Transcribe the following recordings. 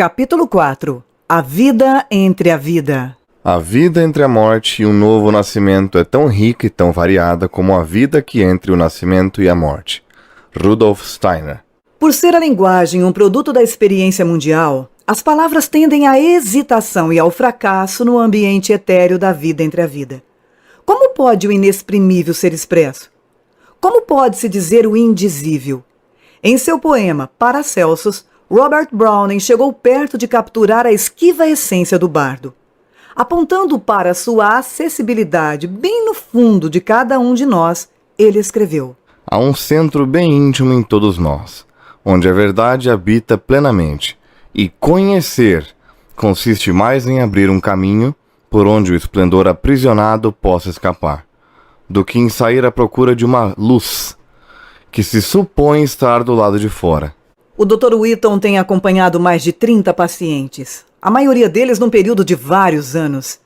Capítulo 4. A vida entre a vida. A vida entre a morte e um novo nascimento é tão rica e tão variada como a vida que entre o nascimento e a morte. Rudolf Steiner. Por ser a linguagem um produto da experiência mundial, as palavras tendem à hesitação e ao fracasso no ambiente etéreo da vida entre a vida. Como pode o inexprimível ser expresso? Como pode-se dizer o indizível? Em seu poema Paracelsus, Robert Browning chegou perto de capturar a esquiva essência do bardo. Apontando para sua acessibilidade bem no fundo de cada um de nós, ele escreveu: Há um centro bem íntimo em todos nós, onde a verdade habita plenamente, e conhecer consiste mais em abrir um caminho por onde o esplendor aprisionado possa escapar, do que em sair à procura de uma luz que se supõe estar do lado de fora. O Dr. Whitton tem acompanhado mais de 30 pacientes, a maioria deles num período de vários anos.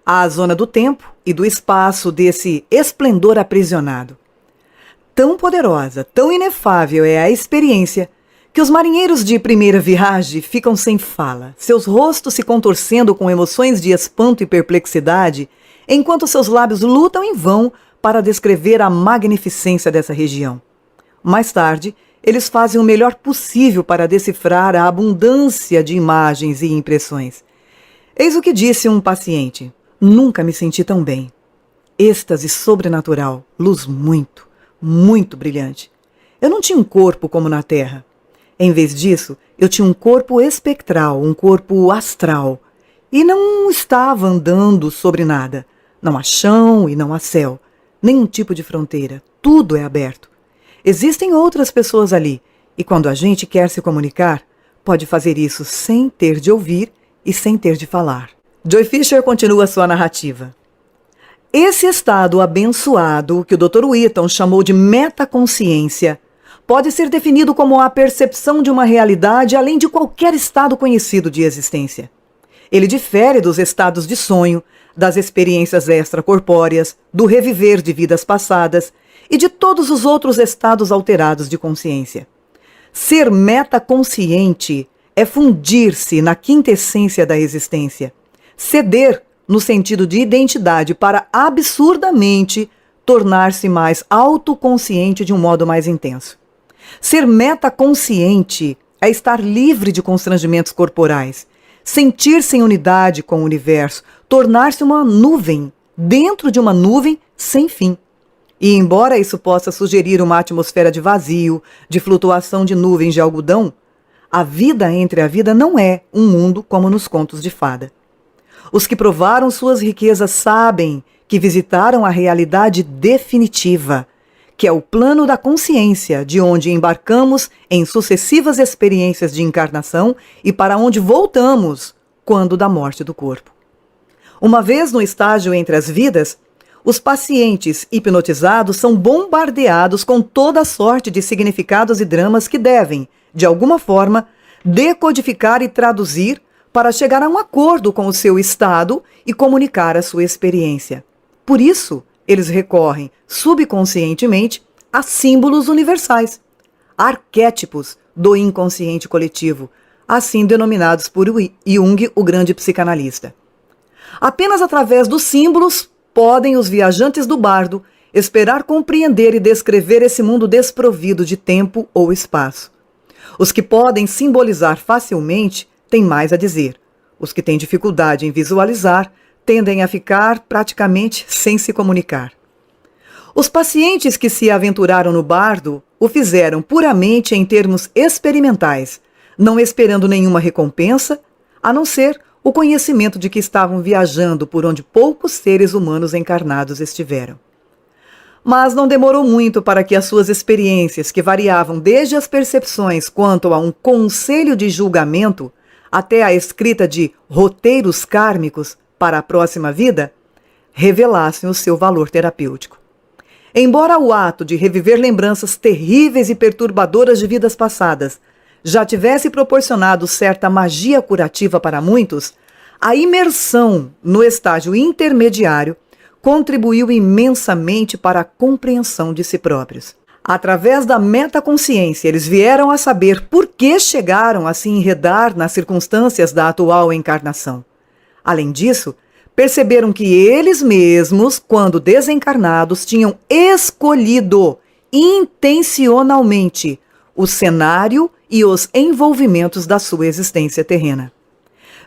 A zona do tempo e do espaço desse esplendor aprisionado. Tão poderosa, tão inefável é a experiência que os marinheiros de primeira viagem ficam sem fala, seus rostos se contorcendo com emoções de espanto e perplexidade, enquanto seus lábios lutam em vão para descrever a magnificência dessa região. Mais tarde, eles fazem o melhor possível para decifrar a abundância de imagens e impressões. Eis o que disse um paciente: nunca me senti tão bem. Êxtase sobrenatural, luz muito, muito brilhante. Eu não tinha um corpo como na Terra. Em vez disso, eu tinha um corpo espectral, um corpo astral. E não estava andando sobre nada. Não há chão e não há céu. Nenhum tipo de fronteira. Tudo é aberto. Existem outras pessoas ali, e quando a gente quer se comunicar, pode fazer isso sem ter de ouvir e sem ter de falar. Joy Fisher continua sua narrativa. Esse estado abençoado, que o Dr. Whitton chamou de metaconsciência, pode ser definido como a percepção de uma realidade além de qualquer estado conhecido de existência. Ele difere dos estados de sonho, das experiências extracorpóreas, do reviver de vidas passadas e de todos os outros estados alterados de consciência. Ser metaconsciente é fundir-se na quintessência da existência, ceder no sentido de identidade para absurdamente tornar-se mais autoconsciente de um modo mais intenso. Ser metaconsciente é estar livre de constrangimentos corporais, sentir-se em unidade com o universo, tornar-se uma nuvem dentro de uma nuvem sem fim. E embora isso possa sugerir uma atmosfera de vazio, de flutuação de nuvens de algodão, a vida entre a vida não é um mundo como nos contos de fada. Os que provaram suas riquezas sabem que visitaram a realidade definitiva, que é o plano da consciência, de onde embarcamos em sucessivas experiências de encarnação e para onde voltamos quando da morte do corpo. Uma vez no estágio entre as vidas, os pacientes hipnotizados são bombardeados com toda sorte de significados e dramas que devem, de alguma forma, decodificar e traduzir para chegar a um acordo com o seu estado e comunicar a sua experiência. Por isso, eles recorrem subconscientemente a símbolos universais, arquétipos do inconsciente coletivo, assim denominados por Jung, o grande psicanalista. Apenas através dos símbolos podem os viajantes do bardo esperar compreender e descrever esse mundo desprovido de tempo ou espaço. Os que podem simbolizar facilmente têm mais a dizer. Os que têm dificuldade em visualizar tendem a ficar praticamente sem se comunicar. Os pacientes que se aventuraram no bardo o fizeram puramente em termos experimentais, não esperando nenhuma recompensa, a não ser o conhecimento de que estavam viajando por onde poucos seres humanos encarnados estiveram. Mas não demorou muito para que as suas experiências, que variavam desde as percepções quanto a um conselho de julgamento até a escrita de roteiros kármicos para a próxima vida, revelassem o seu valor terapêutico. Embora o ato de reviver lembranças terríveis e perturbadoras de vidas passadas já tivesse proporcionado certa magia curativa para muitos, a imersão no estágio intermediário contribuiu imensamente para a compreensão de si próprios. Através da metaconsciência, eles vieram a saber por que chegaram a se enredar nas circunstâncias da atual encarnação. Além disso, perceberam que eles mesmos, quando desencarnados, tinham escolhido intencionalmente o cenário e os envolvimentos da sua existência terrena.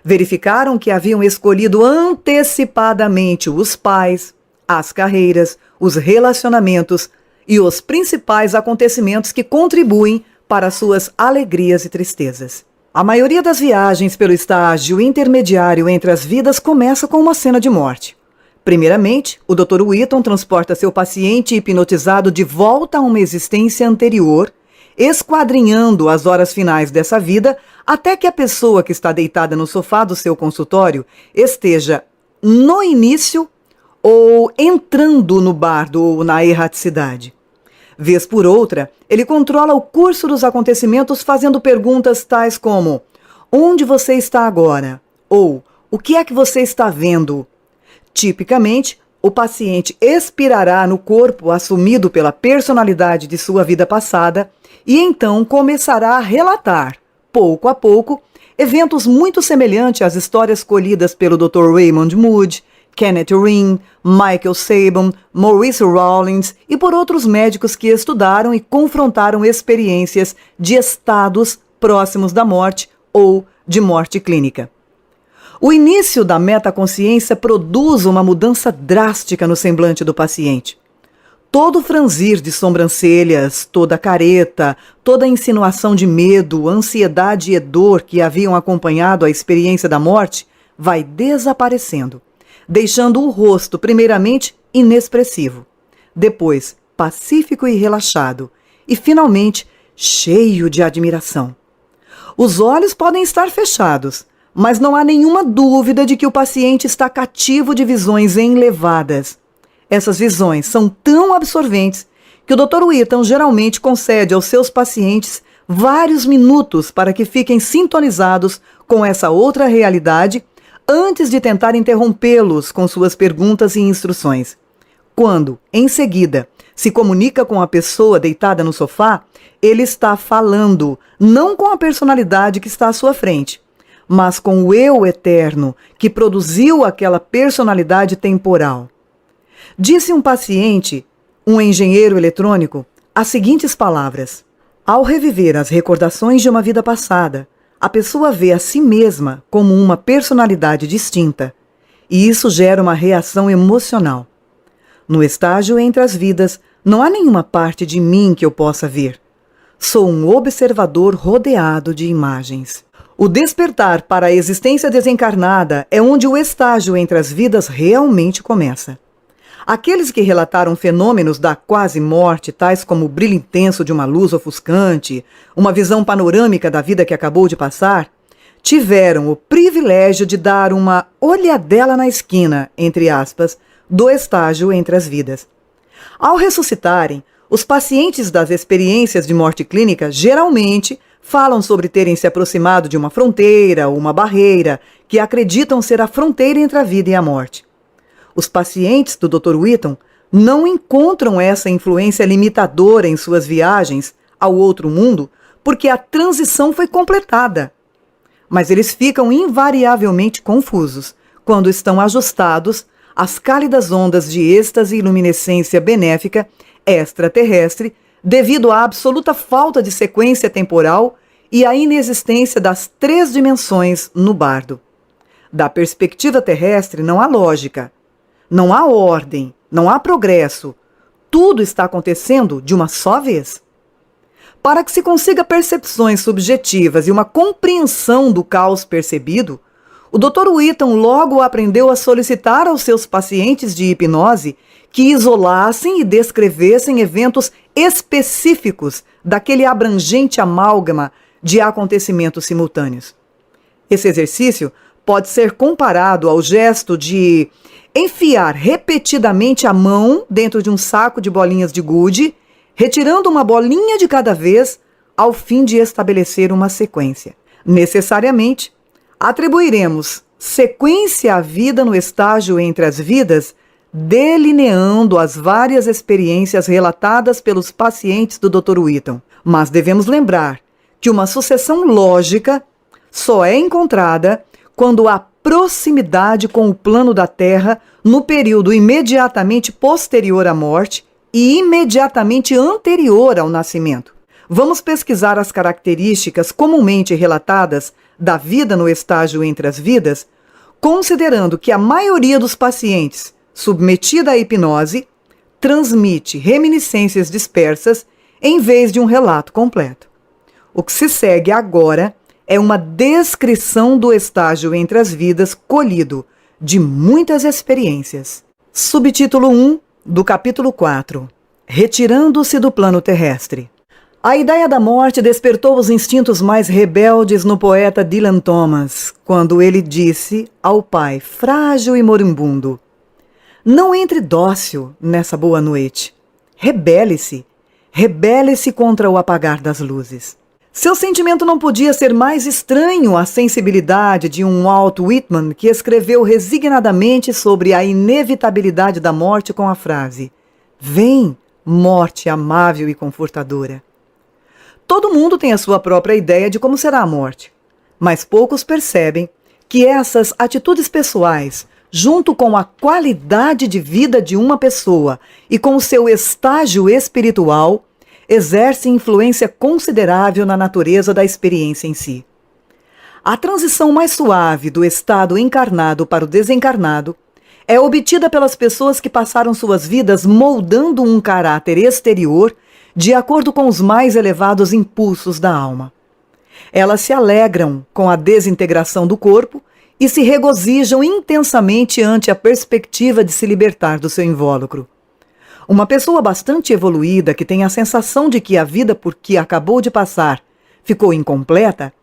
Verificaram que haviam escolhido antecipadamente os pais, as carreiras, os relacionamentos e os principais acontecimentos que contribuem para suas alegrias e tristezas. A maioria das viagens pelo estágio intermediário entre as vidas começa com uma cena de morte. Primeiramente, o Dr. Whitton transporta seu paciente hipnotizado de volta a uma existência anterior, esquadrinhando as horas finais dessa vida até que a pessoa que está deitada no sofá do seu consultório esteja no início ou entrando no bardo ou na erraticidade. Vez por outra, ele controla o curso dos acontecimentos fazendo perguntas tais como: onde você está agora? Ou o que é que você está vendo? Tipicamente, o paciente expirará no corpo assumido pela personalidade de sua vida passada e então começará a relatar, pouco a pouco, eventos muito semelhantes às histórias colhidas pelo Dr. Raymond Moody, Kenneth Ring, Michael Sabin, Maurice Rawlins e por outros médicos que estudaram e confrontaram experiências de estados próximos da morte ou de morte clínica. O início da metaconsciência produz uma mudança drástica no semblante do paciente. Todo franzir de sobrancelhas, toda careta, toda insinuação de medo, ansiedade e dor que haviam acompanhado a experiência da morte vai desaparecendo, deixando o rosto primeiramente inexpressivo, depois pacífico e relaxado e finalmente cheio de admiração. Os olhos podem estar fechados, mas não há nenhuma dúvida de que o paciente está cativo de visões enlevadas. Essas visões são tão absorventes que o Dr. Whitton geralmente concede aos seus pacientes vários minutos para que fiquem sintonizados com essa outra realidade antes de tentar interrompê-los com suas perguntas e instruções. Quando, em seguida, se comunica com a pessoa deitada no sofá, ele está falando não com a personalidade que está à sua frente, mas com o eu eterno que produziu aquela personalidade temporal. Disse um paciente, um engenheiro eletrônico, as seguintes palavras: ao reviver as recordações de uma vida passada, a pessoa vê a si mesma como uma personalidade distinta, e isso gera uma reação emocional. No estágio entre as vidas, não há nenhuma parte de mim que eu possa ver. Sou um observador rodeado de imagens. O despertar para a existência desencarnada é onde o estágio entre as vidas realmente começa. Aqueles que relataram fenômenos da quase morte, tais como o brilho intenso de uma luz ofuscante, uma visão panorâmica da vida que acabou de passar, tiveram o privilégio de dar uma olhadela na esquina, entre aspas, do estágio entre as vidas. Ao ressuscitarem, os pacientes das experiências de morte clínica geralmente falam sobre terem se aproximado de uma fronteira ou uma barreira que acreditam ser a fronteira entre a vida e a morte. Os pacientes do Dr. Whitton não encontram essa influência limitadora em suas viagens ao outro mundo porque a transição foi completada. Mas eles ficam invariavelmente confusos quando estão ajustados às cálidas ondas de êxtase e luminescência benéfica extraterrestre devido à absoluta falta de sequência temporal e à inexistência das 3 dimensões no bardo. Da perspectiva terrestre não há lógica. Não há ordem, não há progresso. Tudo está acontecendo de uma só vez. Para que se consiga percepções subjetivas e uma compreensão do caos percebido, o Dr. Whitton logo aprendeu a solicitar aos seus pacientes de hipnose que isolassem e descrevessem eventos específicos daquele abrangente amálgama de acontecimentos simultâneos. Esse exercício pode ser comparado ao gesto de enfiar repetidamente a mão dentro de um saco de bolinhas de gude, retirando uma bolinha de cada vez, ao fim de estabelecer uma sequência. Necessariamente, atribuiremos sequência à vida no estágio entre as vidas delineando as várias experiências relatadas pelos pacientes do Dr. Whitton. Mas devemos lembrar que uma sucessão lógica só é encontrada quando há proximidade com o plano da Terra no período imediatamente posterior à morte e imediatamente anterior ao nascimento. Vamos pesquisar as características comumente relatadas da vida no estágio entre as vidas, considerando que a maioria dos pacientes submetida à hipnose transmite reminiscências dispersas em vez de um relato completo. O que se segue agora é uma descrição do estágio entre as vidas colhido de muitas experiências. Subtítulo 1 do capítulo 4. Retirando-se do plano terrestre. A ideia da morte despertou os instintos mais rebeldes no poeta Dylan Thomas, quando ele disse ao pai frágil e moribundo: "Não entre dócil nessa boa noite. Rebele-se contra o apagar das luzes." Seu sentimento não podia ser mais estranho à sensibilidade de um Walt Whitman, que escreveu resignadamente sobre a inevitabilidade da morte com a frase: "Vem, morte amável e confortadora." Todo mundo tem a sua própria ideia de como será a morte, mas poucos percebem que essas atitudes pessoais, junto com a qualidade de vida de uma pessoa e com o seu estágio espiritual, exerce influência considerável na natureza da experiência em si. A transição mais suave do estado encarnado para o desencarnado é obtida pelas pessoas que passaram suas vidas moldando um caráter exterior de acordo com os mais elevados impulsos da alma. Elas se alegram com a desintegração do corpo e se regozijam intensamente ante a perspectiva de se libertar do seu invólucro. Uma pessoa bastante evoluída que tem a sensação de que a vida por que acabou de passar ficou incompleta,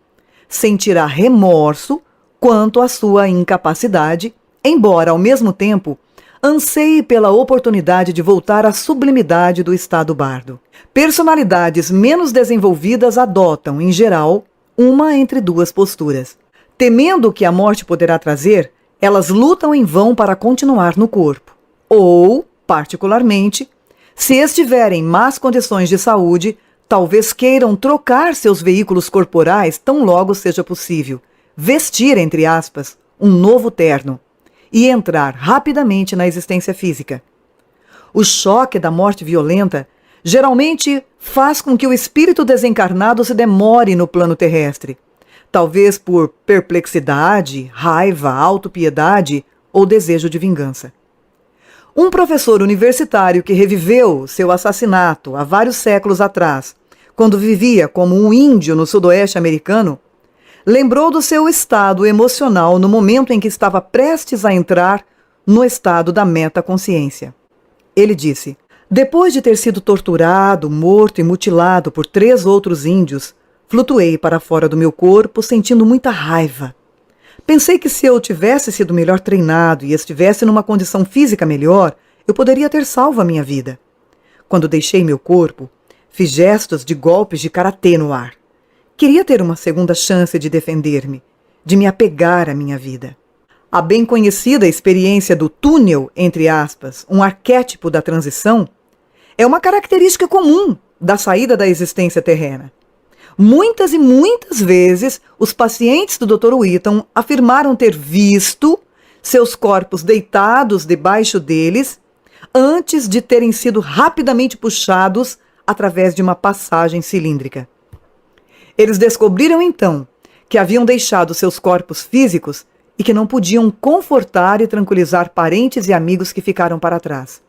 sentirá remorso quanto à sua incapacidade, embora, ao mesmo tempo, anseie pela oportunidade de voltar à sublimidade do estado bardo. Personalidades menos desenvolvidas adotam, em geral, uma entre duas posturas. Temendo o que a morte poderá trazer, elas lutam em vão para continuar no corpo. Ou, particularmente, se estiverem em más condições de saúde, talvez queiram trocar seus veículos corporais tão logo seja possível, vestir, entre aspas, um novo terno e entrar rapidamente na existência física. O choque da morte violenta geralmente faz com que o espírito desencarnado se demore no plano terrestre, talvez por perplexidade, raiva, autopiedade ou desejo de vingança. Um professor universitário que reviveu seu assassinato há vários séculos atrás, quando vivia como um índio no sudoeste americano, lembrou do seu estado emocional no momento em que estava prestes a entrar no estado da metaconsciência. Ele disse: "Depois de ter sido torturado, morto e mutilado por 3 outros índios, flutuei para fora do meu corpo sentindo muita raiva. Pensei que se eu tivesse sido melhor treinado e estivesse numa condição física melhor, eu poderia ter salvo a minha vida. Quando deixei meu corpo, fiz gestos de golpes de karatê no ar. Queria ter uma segunda chance de defender-me, de me apegar à minha vida." A bem conhecida experiência do túnel, entre aspas, um arquétipo da transição, é uma característica comum da saída da existência terrena. Muitas e muitas vezes, os pacientes do Dr. Whitton afirmaram ter visto seus corpos deitados debaixo deles antes de terem sido rapidamente puxados através de uma passagem cilíndrica. Eles descobriram então que haviam deixado seus corpos físicos e que não podiam confortar e tranquilizar parentes e amigos que ficaram para trás.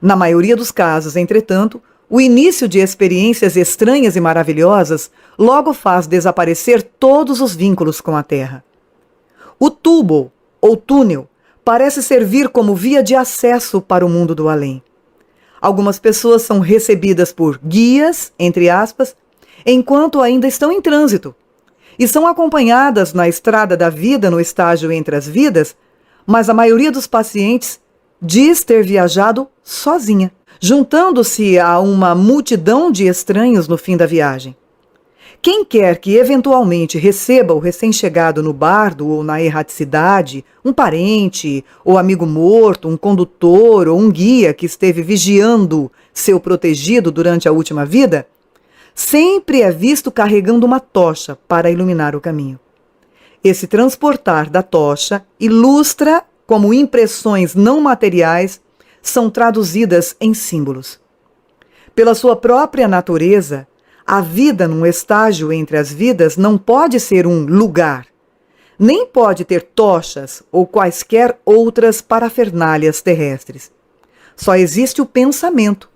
Na maioria dos casos, entretanto, o início de experiências estranhas e maravilhosas logo faz desaparecer todos os vínculos com a Terra. O tubo, ou túnel, parece servir como via de acesso para o mundo do além. Algumas pessoas são recebidas por guias, entre aspas, enquanto ainda estão em trânsito, e são acompanhadas na estrada da vida no estágio entre as vidas, mas a maioria dos pacientes diz ter viajado sozinha, juntando-se a uma multidão de estranhos no fim da viagem. Quem quer que eventualmente receba o recém-chegado no bardo ou na erraticidade, um parente ou amigo morto, um condutor ou um guia que esteve vigiando seu protegido durante a última vida, sempre é visto carregando uma tocha para iluminar o caminho. Esse transportar da tocha ilustra como impressões não materiais são traduzidas em símbolos. Pela sua própria natureza, a vida num estágio entre as vidas não pode ser um lugar, nem pode ter tochas ou quaisquer outras parafernálias terrestres. Só existe o pensamento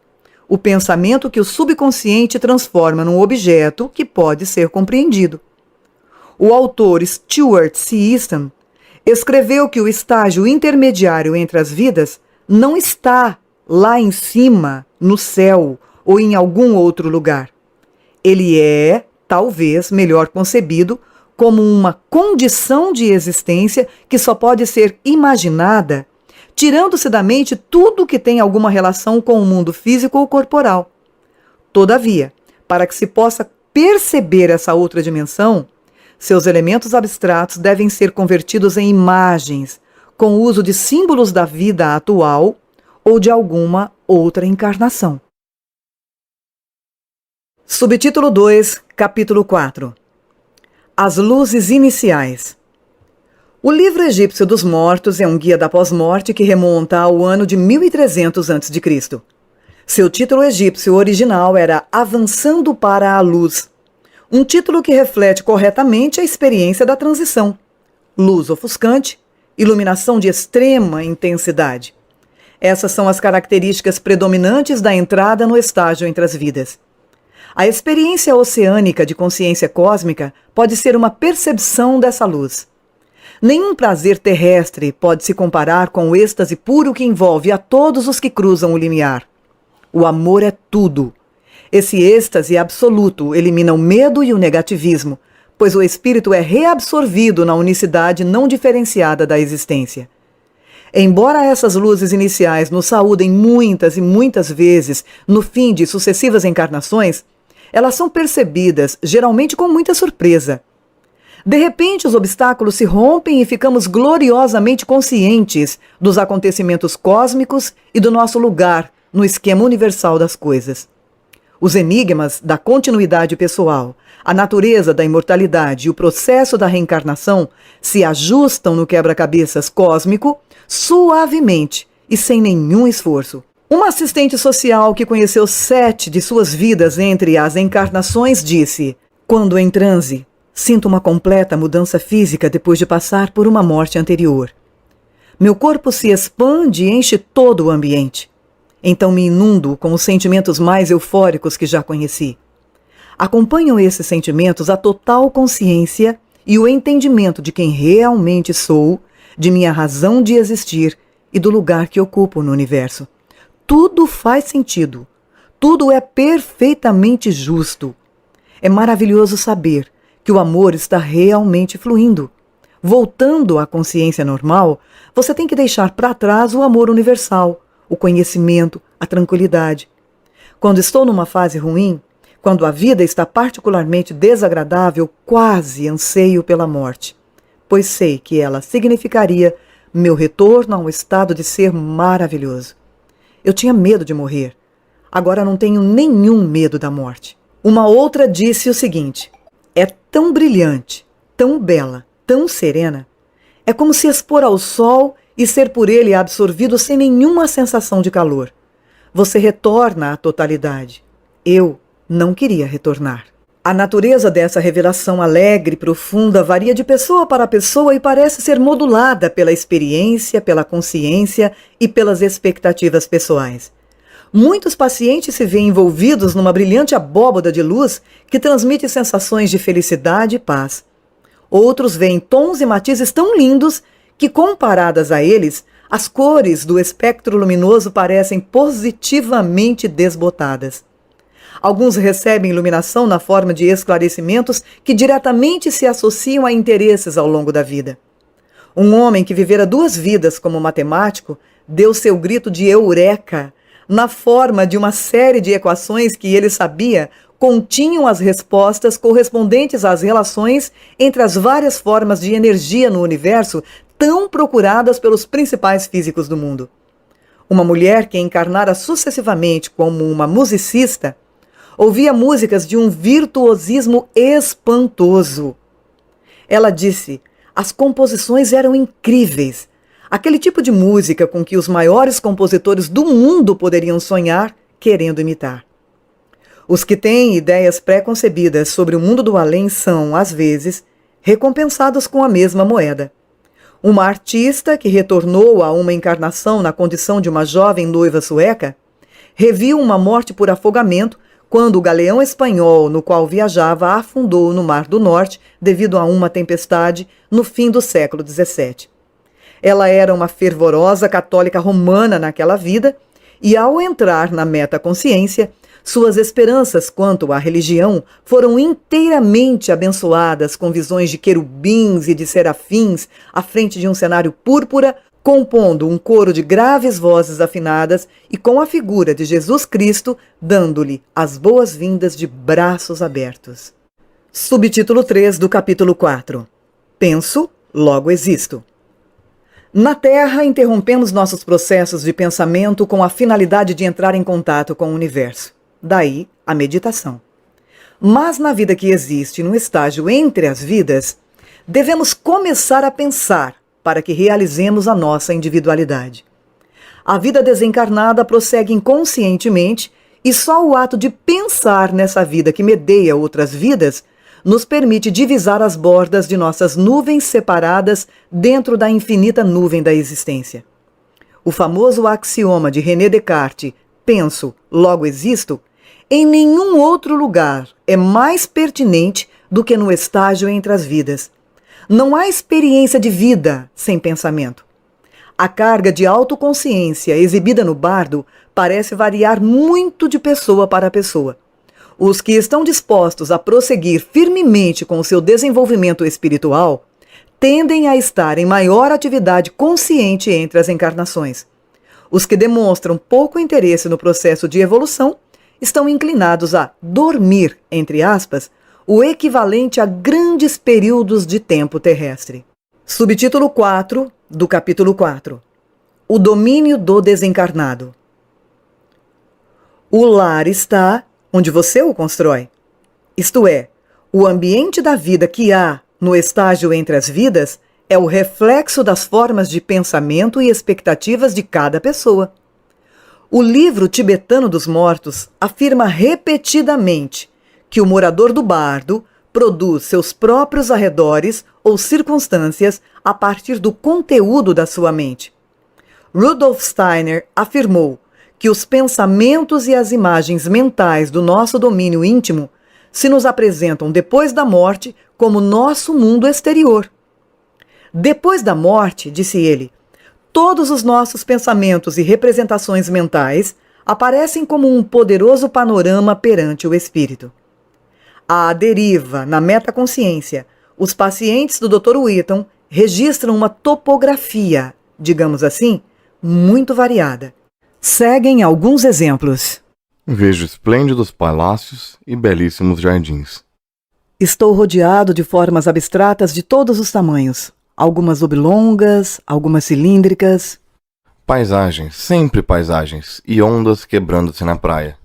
que o subconsciente transforma num objeto que pode ser compreendido. O autor Stuart C. Easton escreveu que o estágio intermediário entre as vidas não está lá em cima, no céu ou em algum outro lugar. Ele é, talvez, melhor concebido como uma condição de existência que só pode ser imaginada, tirando-se da mente tudo que tem alguma relação com o mundo físico ou corporal. Todavia, para que se possa perceber essa outra dimensão, seus elementos abstratos devem ser convertidos em imagens, com o uso de símbolos da vida atual ou de alguma outra encarnação. Subtítulo 2, capítulo 4. As luzes iniciais. O livro egípcio dos mortos é um guia da pós-morte que remonta ao ano de 1300 a.C. Seu título egípcio original era Avançando para a Luz, um título que reflete corretamente a experiência da transição. Luz ofuscante, iluminação de extrema intensidade. Essas são as características predominantes da entrada no estágio entre as vidas. A experiência oceânica de consciência cósmica pode ser uma percepção dessa luz. Nenhum prazer terrestre pode se comparar com o êxtase puro que envolve a todos os que cruzam o limiar. O amor é tudo. Esse êxtase absoluto elimina o medo e o negativismo, pois o espírito é reabsorvido na unicidade não diferenciada da existência. Embora essas luzes iniciais nos saúdem muitas e muitas vezes no fim de sucessivas encarnações, elas são percebidas, geralmente com muita surpresa. De repente, os obstáculos se rompem e ficamos gloriosamente conscientes dos acontecimentos cósmicos e do nosso lugar no esquema universal das coisas. Os enigmas da continuidade pessoal, a natureza da imortalidade e o processo da reencarnação se ajustam no quebra-cabeças cósmico suavemente e sem nenhum esforço. Uma assistente social que conheceu 7 de suas vidas entre as encarnações disse: "Quando em transe, sinto uma completa mudança física depois de passar por uma morte anterior. Meu corpo se expande e enche todo o ambiente. Então me inundo com os sentimentos mais eufóricos que já conheci. Acompanham esses sentimentos a total consciência e o entendimento de quem realmente sou, de minha razão de existir e do lugar que ocupo no universo. Tudo faz sentido. Tudo é perfeitamente justo. É maravilhoso saber que o amor está realmente fluindo. Voltando à consciência normal, você tem que deixar para trás o amor universal, o conhecimento, a tranquilidade. Quando estou numa fase ruim, quando a vida está particularmente desagradável, quase anseio pela morte, pois sei que ela significaria meu retorno a um estado de ser maravilhoso. Eu tinha medo de morrer. Agora não tenho nenhum medo da morte." Uma outra disse o seguinte: "É tão brilhante, tão bela, tão serena. É como se expor ao sol e ser por ele absorvido sem nenhuma sensação de calor. Você retorna à totalidade. Eu não queria retornar." A natureza dessa revelação alegre e profunda varia de pessoa para pessoa e parece ser modulada pela experiência, pela consciência e pelas expectativas pessoais. Muitos pacientes se veem envolvidos numa brilhante abóbada de luz que transmite sensações de felicidade e paz. Outros veem tons e matizes tão lindos que, comparadas a eles, as cores do espectro luminoso parecem positivamente desbotadas. Alguns recebem iluminação na forma de esclarecimentos que diretamente se associam a interesses ao longo da vida. Um homem que vivera 2 vidas como matemático deu seu grito de eureka na forma de uma série de equações que ele sabia continham as respostas correspondentes às relações entre as várias formas de energia no universo tão procuradas pelos principais físicos do mundo. Uma mulher que encarnara sucessivamente como uma musicista ouvia músicas de um virtuosismo espantoso. Ela disse: as composições eram incríveis. Aquele tipo de música com que os maiores compositores do mundo poderiam sonhar, querendo imitar. Os que têm ideias pré-concebidas sobre o mundo do além são, às vezes, recompensados com a mesma moeda. Uma artista que retornou a uma encarnação na condição de uma jovem noiva sueca reviu uma morte por afogamento quando o galeão espanhol no qual viajava afundou no Mar do Norte devido a uma tempestade no fim do século XVII. Ela era uma fervorosa católica romana naquela vida e, ao entrar na metaconsciência, suas esperanças quanto à religião foram inteiramente abençoadas com visões de querubins e de serafins à frente de um cenário púrpura, compondo um coro de graves vozes afinadas e com a figura de Jesus Cristo dando-lhe as boas-vindas de braços abertos. Subtítulo 3 do capítulo 4. Penso, logo existo. Na Terra, interrompemos nossos processos de pensamento com a finalidade de entrar em contato com o universo. Daí a meditação. Mas na vida que existe, no estágio entre as vidas, devemos começar a pensar para que realizemos a nossa individualidade. A vida desencarnada prossegue inconscientemente e só o ato de pensar nessa vida que medeia outras vidas nos permite divisar as bordas de nossas nuvens separadas dentro da infinita nuvem da existência. O famoso axioma de René Descartes, penso, logo existo, em nenhum outro lugar é mais pertinente do que no estágio entre as vidas. Não há experiência de vida sem pensamento. A carga de autoconsciência exibida no bardo parece variar muito de pessoa para pessoa. Os que estão dispostos a prosseguir firmemente com o seu desenvolvimento espiritual tendem a estar em maior atividade consciente entre as encarnações. Os que demonstram pouco interesse no processo de evolução estão inclinados a dormir, entre aspas, o equivalente a grandes períodos de tempo terrestre. Subtítulo 4 do capítulo 4. O domínio do desencarnado. O lar está onde você o constrói. Isto é, o ambiente da vida que há no estágio entre as vidas é o reflexo das formas de pensamento e expectativas de cada pessoa. O livro tibetano dos mortos afirma repetidamente que o morador do bardo produz seus próprios arredores ou circunstâncias a partir do conteúdo da sua mente. Rudolf Steiner afirmou que os pensamentos e as imagens mentais do nosso domínio íntimo se nos apresentam depois da morte como nosso mundo exterior. Depois da morte, disse ele, todos os nossos pensamentos e representações mentais aparecem como um poderoso panorama perante o espírito. À deriva, na metaconsciência, os pacientes do Dr. Whitton registram uma topografia, digamos assim, muito variada. Seguem alguns exemplos. Vejo esplêndidos palácios e belíssimos jardins. Estou rodeado de formas abstratas de todos os tamanhos. Algumas oblongas, algumas cilíndricas. Paisagens, sempre paisagens, e ondas quebrando-se na praia.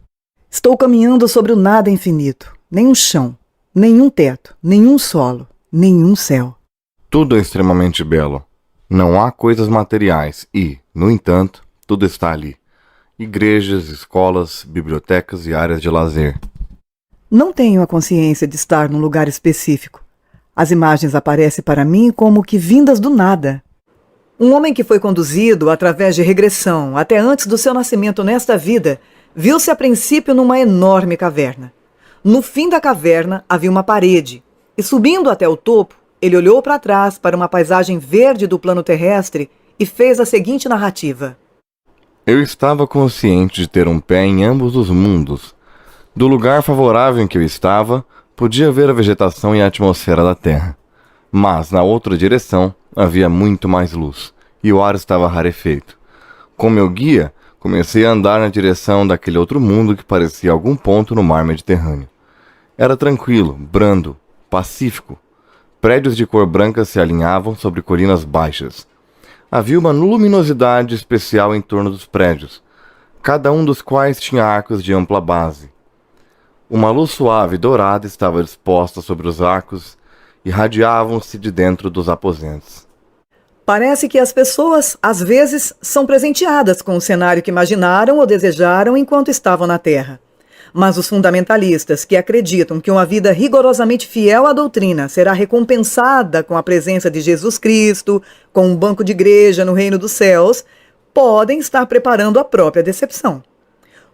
Estou caminhando sobre o nada infinito. Nenhum chão, nenhum teto, nenhum solo, nenhum céu. Tudo é extremamente belo. Não há coisas materiais e, no entanto, tudo está ali. Igrejas, escolas, bibliotecas e áreas de lazer. Não tenho a consciência de estar num lugar específico. As imagens aparecem para mim como que vindas do nada. Um homem que foi conduzido através de regressão até antes do seu nascimento nesta vida, viu-se a princípio numa enorme caverna. No fim da caverna havia uma parede, e subindo até o topo, ele olhou para trás para uma paisagem verde do plano terrestre e fez a seguinte narrativa. Eu estava consciente de ter um pé em ambos os mundos. Do lugar favorável em que eu estava, podia ver a vegetação e a atmosfera da Terra. Mas, na outra direção, havia muito mais luz, e o ar estava rarefeito. Com meu guia, comecei a andar na direção daquele outro mundo que parecia algum ponto no mar Mediterrâneo. Era tranquilo, brando, pacífico. Prédios de cor branca se alinhavam sobre colinas baixas. Havia uma luminosidade especial em torno dos prédios, cada um dos quais tinha arcos de ampla base. Uma luz suave e dourada estava disposta sobre os arcos e irradiavam-se de dentro dos aposentos. Parece que as pessoas, às vezes, são presenteadas com o cenário que imaginaram ou desejaram enquanto estavam na Terra. Mas os fundamentalistas, que acreditam que uma vida rigorosamente fiel à doutrina será recompensada com a presença de Jesus Cristo, com um banco de igreja no reino dos céus, podem estar preparando a própria decepção.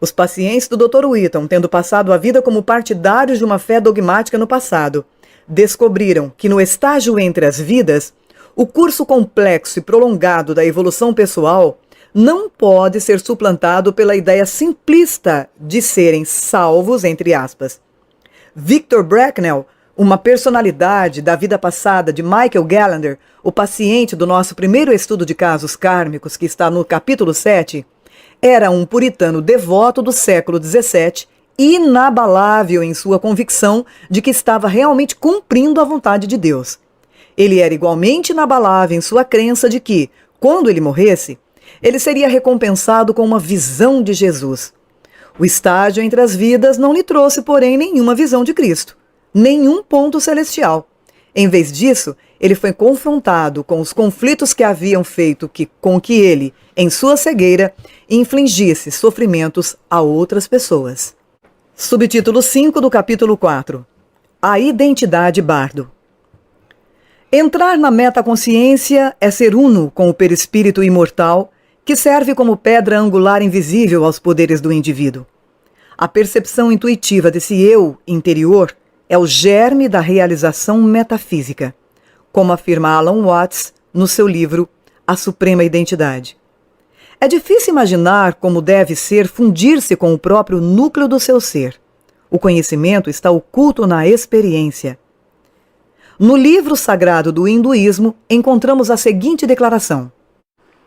Os pacientes do Dr. Whitton, tendo passado a vida como partidários de uma fé dogmática no passado, descobriram que no estágio entre as vidas, o curso complexo e prolongado da evolução pessoal não pode ser suplantado pela ideia simplista de serem salvos, entre aspas. Victor Bracknell, uma personalidade da vida passada de Michael Gallagher, o paciente do nosso primeiro estudo de casos kármicos, que está no capítulo 7, era um puritano devoto do século XVII, inabalável em sua convicção de que estava realmente cumprindo a vontade de Deus. Ele era igualmente inabalável em sua crença de que, quando ele morresse, ele seria recompensado com uma visão de Jesus. O estágio entre as vidas não lhe trouxe, porém, nenhuma visão de Cristo, nenhum ponto celestial. Em vez disso, ele foi confrontado com os conflitos que haviam feito com que ele, em sua cegueira, infligisse sofrimentos a outras pessoas. Subtítulo 5 do capítulo 4. A identidade bardo. Entrar na metaconsciência é ser uno com o perispírito imortal, que serve como pedra angular invisível aos poderes do indivíduo. A percepção intuitiva desse eu interior é o germe da realização metafísica, como afirma Alan Watts no seu livro A Suprema Identidade. É difícil imaginar como deve ser fundir-se com o próprio núcleo do seu ser. O conhecimento está oculto na experiência. No livro sagrado do hinduísmo, encontramos a seguinte declaração: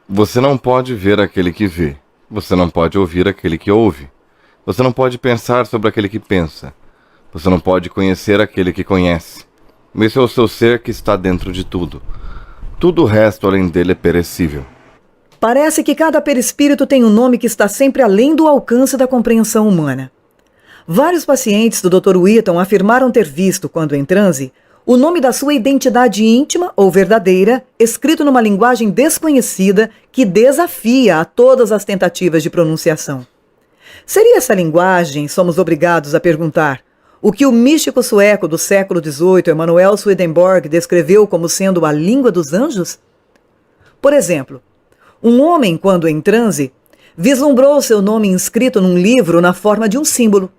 Você não pode ver aquele que vê. Você não pode ouvir aquele que ouve. Você não pode pensar sobre aquele que pensa. Você não pode conhecer aquele que conhece. Esse é o seu ser que está dentro de tudo. Tudo o resto além dele é perecível. Parece que cada perispírito tem um nome que está sempre além do alcance da compreensão humana. Vários pacientes do Dr. Whitton afirmaram ter visto, quando em transe, o nome da sua identidade íntima ou verdadeira, escrito numa linguagem desconhecida que desafia a todas as tentativas de pronunciação. Seria essa linguagem, somos obrigados a perguntar, o que o místico sueco do século XVIII, Emanuel Swedenborg, descreveu como sendo a língua dos anjos? Por exemplo, um homem, quando em transe, vislumbrou seu nome inscrito num livro na forma de um símbolo.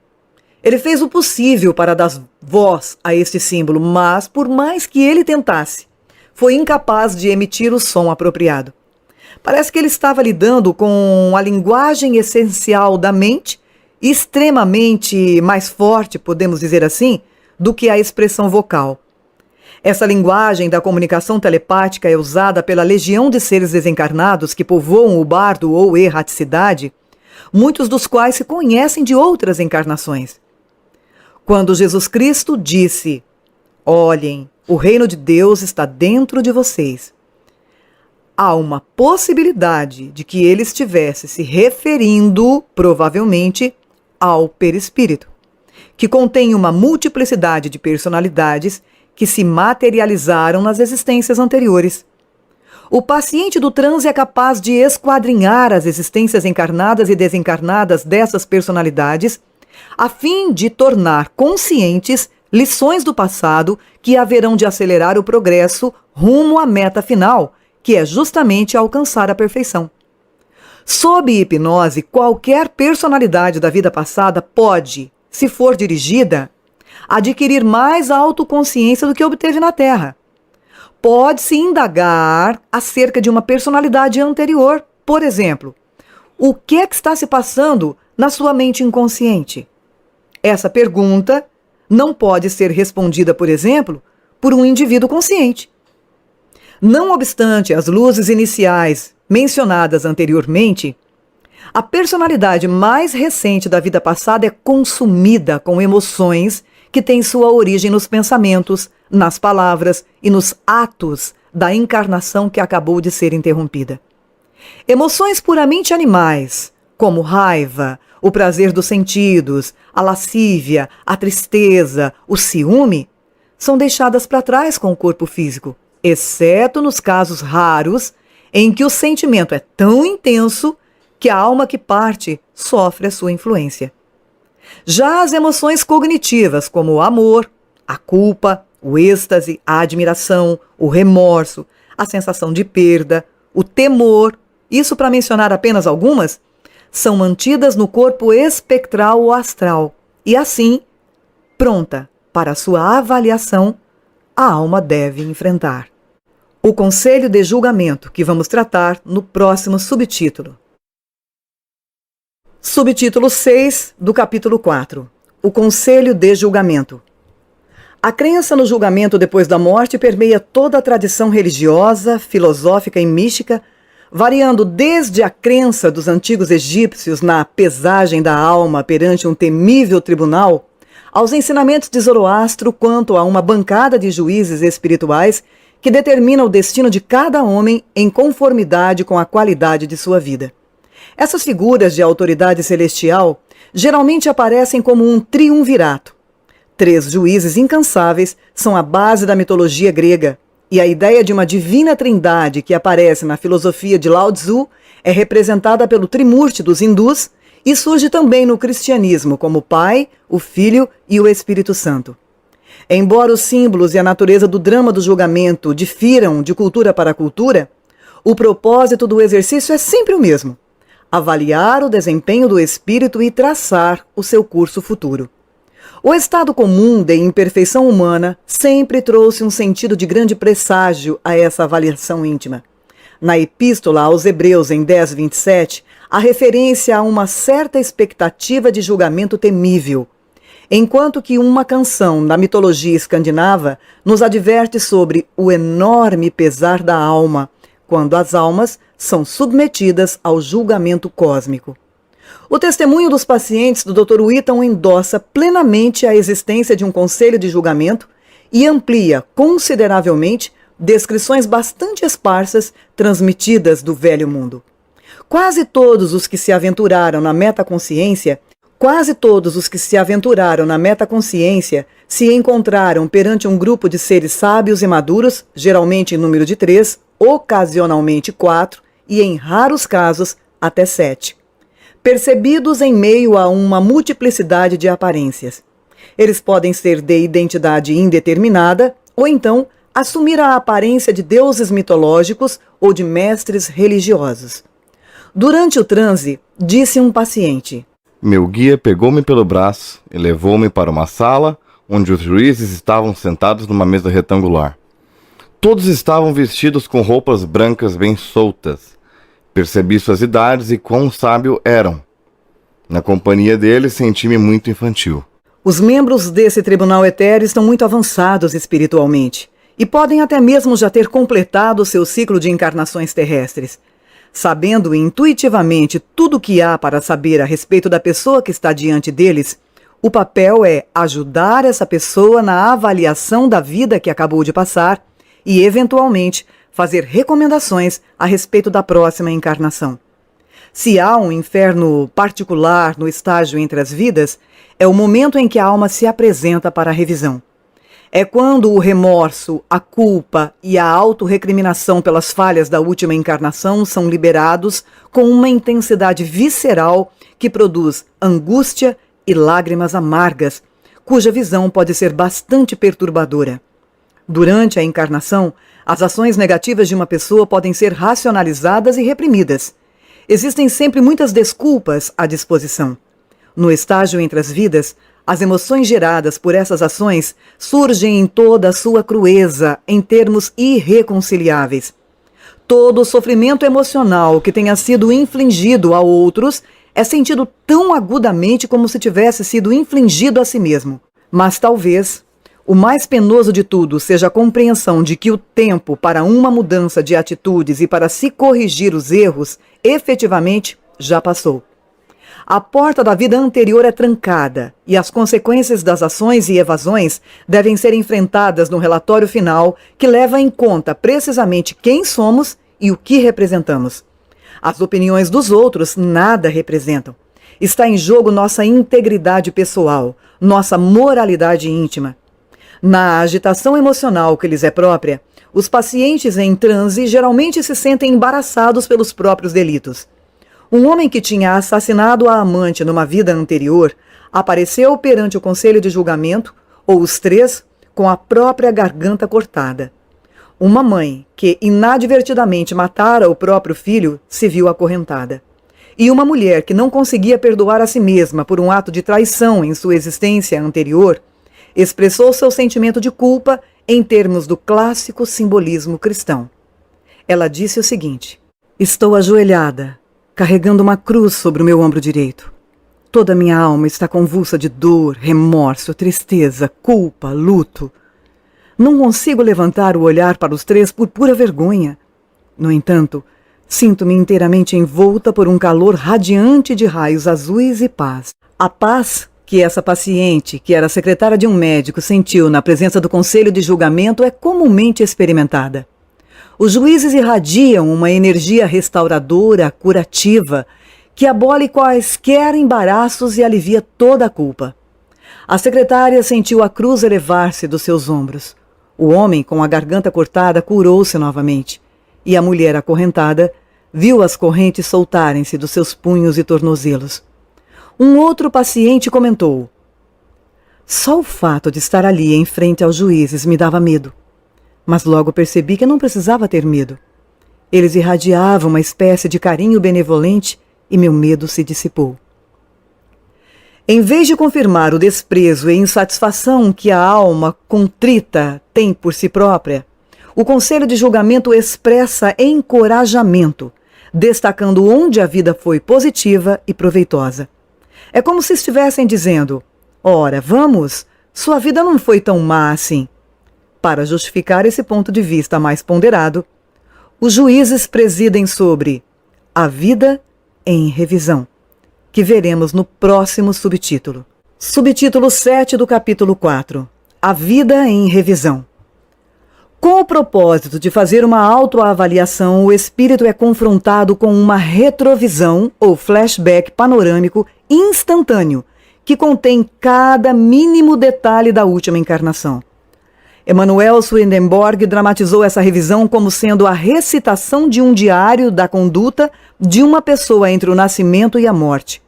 Ele fez o possível para dar voz a este símbolo, mas, por mais que ele tentasse, foi incapaz de emitir o som apropriado. Parece que ele estava lidando com a linguagem essencial da mente, extremamente mais forte, podemos dizer assim, do que a expressão vocal. Essa linguagem da comunicação telepática é usada pela legião de seres desencarnados que povoam o bardo ou erraticidade, muitos dos quais se conhecem de outras encarnações. Quando Jesus Cristo disse: "Olhem, o reino de Deus está dentro de vocês", há uma possibilidade de que ele estivesse se referindo, provavelmente, ao perispírito, que contém uma multiplicidade de personalidades que se materializaram nas existências anteriores. O paciente do transe é capaz de esquadrinhar as existências encarnadas e desencarnadas dessas personalidades, a fim de tornar conscientes lições do passado que haverão de acelerar o progresso rumo à meta final, que é justamente alcançar a perfeição. Sob hipnose, qualquer personalidade da vida passada pode, se for dirigida, adquirir mais autoconsciência do que obteve na Terra. Pode-se indagar acerca de uma personalidade anterior. Por exemplo, o que é que está se passando na sua mente inconsciente? Essa pergunta não pode ser respondida, por exemplo, por um indivíduo consciente. Não obstante as luzes iniciais mencionadas anteriormente, a personalidade mais recente da vida passada é consumida com emoções que tem sua origem nos pensamentos, nas palavras e nos atos da encarnação que acabou de ser interrompida. Emoções puramente animais, como raiva, o prazer dos sentidos, a lascívia, a tristeza, o ciúme, são deixadas para trás com o corpo físico, exceto nos casos raros em que o sentimento é tão intenso que a alma que parte sofre a sua influência. Já as emoções cognitivas, como o amor, a culpa, o êxtase, a admiração, o remorso, a sensação de perda, o temor, isso para mencionar apenas algumas, são mantidas no corpo espectral ou astral e assim, pronta para sua avaliação, a alma deve enfrentar. O conselho de julgamento que vamos tratar no próximo subtítulo. Subtítulo 6 do capítulo 4. O conselho de julgamento. A crença no julgamento depois da morte permeia toda a tradição religiosa, filosófica e mística, variando desde a crença dos antigos egípcios na pesagem da alma perante um temível tribunal, aos ensinamentos de Zoroastro quanto a uma bancada de juízes espirituais que determina o destino de cada homem em conformidade com a qualidade de sua vida. Essas figuras de autoridade celestial geralmente aparecem como um triunvirato. 3 juízes incansáveis são a base da mitologia grega, e a ideia de uma divina trindade que aparece na filosofia de Lao Tzu é representada pelo Trimurti dos hindus e surge também no cristianismo como o Pai, o Filho e o Espírito Santo. Embora os símbolos e a natureza do drama do julgamento difiram de cultura para cultura, o propósito do exercício é sempre o mesmo: avaliar o desempenho do espírito e traçar o seu curso futuro. O estado comum de imperfeição humana sempre trouxe um sentido de grande presságio a essa avaliação íntima. Na Epístola aos Hebreus, em 10:27, há referência a uma certa expectativa de julgamento temível, enquanto que uma canção da mitologia escandinava nos adverte sobre o enorme pesar da alma, quando as almas são submetidas ao julgamento cósmico. O testemunho dos pacientes do Dr. Whitton endossa plenamente a existência de um conselho de julgamento e amplia consideravelmente descrições bastante esparsas transmitidas do velho mundo. Quase todos os que se aventuraram na metaconsciência se encontraram perante um grupo de seres sábios e maduros, geralmente em número de 3, ocasionalmente 4 e, em raros casos, até 7. Percebidos em meio a uma multiplicidade de aparências. Eles podem ser de identidade indeterminada ou então assumir a aparência de deuses mitológicos ou de mestres religiosos. Durante o transe, disse um paciente: Meu guia pegou-me pelo braço e levou-me para uma sala onde os juízes estavam sentados numa mesa retangular. Todos estavam vestidos com roupas brancas bem soltas. Percebi suas idades e quão sábio eram. Na companhia deles, senti-me muito infantil. Os membros desse tribunal etéreo estão muito avançados espiritualmente e podem até mesmo já ter completado o seu ciclo de encarnações terrestres. Sabendo intuitivamente tudo o que há para saber a respeito da pessoa que está diante deles, o papel é ajudar essa pessoa na avaliação da vida que acabou de passar e, eventualmente, fazer recomendações a respeito da próxima encarnação. Se há um inferno particular no estágio entre as vidas, é o momento em que a alma se apresenta para a revisão. É quando o remorso, a culpa e a autorrecriminação pelas falhas da última encarnação são liberados com uma intensidade visceral que produz angústia e lágrimas amargas, cuja visão pode ser bastante perturbadora. Durante a encarnação, as ações negativas de uma pessoa podem ser racionalizadas e reprimidas. Existem sempre muitas desculpas à disposição. No estágio entre as vidas, as emoções geradas por essas ações surgem em toda a sua crueza, em termos irreconciliáveis. Todo o sofrimento emocional que tenha sido infligido a outros é sentido tão agudamente como se tivesse sido infligido a si mesmo. Mas talvez o mais penoso de tudo seja a compreensão de que o tempo para uma mudança de atitudes e para se corrigir os erros, efetivamente, já passou. A porta da vida anterior é trancada e as consequências das ações e evasões devem ser enfrentadas no relatório final, que leva em conta precisamente quem somos e o que representamos. As opiniões dos outros nada representam. Está em jogo nossa integridade pessoal, nossa moralidade íntima. Na agitação emocional que lhes é própria, os pacientes em transe geralmente se sentem embaraçados pelos próprios delitos. Um homem que tinha assassinado a amante numa vida anterior apareceu perante o conselho de julgamento, ou os três, com a própria garganta cortada. Uma mãe que inadvertidamente matara o próprio filho se viu acorrentada. E uma mulher que não conseguia perdoar a si mesma por um ato de traição em sua existência anterior expressou seu sentimento de culpa em termos do clássico simbolismo cristão. Ela disse o seguinte: estou ajoelhada, carregando uma cruz sobre o meu ombro direito. Toda minha alma está convulsa de dor, remorso, tristeza, culpa, luto. Não consigo levantar o olhar para os três por pura vergonha. No entanto, sinto-me inteiramente envolta por um calor radiante de raios azuis e paz. A paz que essa paciente, que era secretária de um médico, sentiu na presença do conselho de julgamento é comumente experimentada. Os juízes irradiam uma energia restauradora, curativa, que abole quaisquer embaraços e alivia toda a culpa. A secretária sentiu a cruz elevar-se dos seus ombros. O homem, com a garganta cortada, curou-se novamente. E a mulher acorrentada viu as correntes soltarem-se dos seus punhos e tornozelos. Um outro paciente comentou: só o fato de estar ali em frente aos juízes me dava medo. Mas logo percebi que não precisava ter medo. Eles irradiavam uma espécie de carinho benevolente e meu medo se dissipou. Em vez de confirmar o desprezo e insatisfação que a alma contrita tem por si própria, o conselho de julgamento expressa encorajamento, destacando onde a vida foi positiva e proveitosa. É como se estivessem dizendo: ora, vamos, sua vida não foi tão má assim. Para justificar esse ponto de vista mais ponderado, os juízes presidem sobre a vida em revisão, que veremos no próximo subtítulo. Subtítulo 7 do capítulo 4. A vida em revisão. Com o propósito de fazer uma autoavaliação, o espírito é confrontado com uma retrovisão ou flashback panorâmico instantâneo, que contém cada mínimo detalhe da última encarnação. Emanuel Swedenborg dramatizou essa revisão como sendo a recitação de um diário da conduta de uma pessoa entre o nascimento e a morte.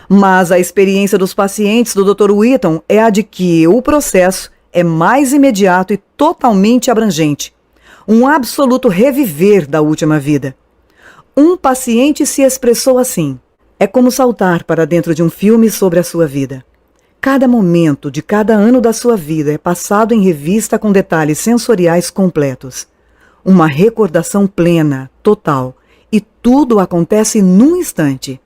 Mas a experiência dos pacientes do Dr. Whitton é a de que o processo é mais imediato e totalmente abrangente. Um absoluto reviver da última vida. Um paciente se expressou assim: é como saltar para dentro de um filme sobre a sua vida. Cada momento de cada ano da sua vida é passado em revista com detalhes sensoriais completos. Uma recordação plena, total, e tudo acontece num instante.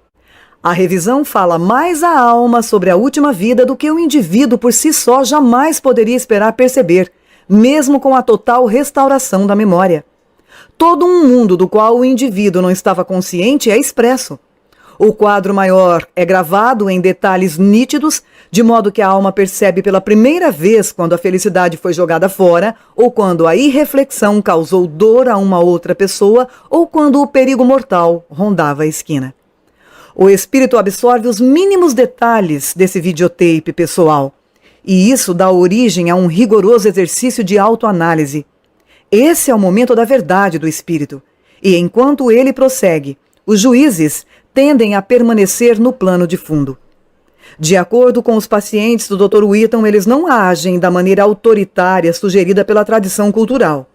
A revisão fala mais à alma sobre a última vida do que o indivíduo por si só jamais poderia esperar perceber, mesmo com a total restauração da memória. Todo um mundo do qual o indivíduo não estava consciente é expresso. O quadro maior é gravado em detalhes nítidos, de modo que a alma percebe pela primeira vez quando a felicidade foi jogada fora, ou quando a irreflexão causou dor a uma outra pessoa, ou quando o perigo mortal rondava a esquina. O espírito absorve os mínimos detalhes desse videotape pessoal, e isso dá origem a um rigoroso exercício de autoanálise. Esse é o momento da verdade do espírito, e enquanto ele prossegue, os juízes tendem a permanecer no plano de fundo. De acordo com os pacientes do Dr. Whitton, eles não agem da maneira autoritária sugerida pela tradição cultural.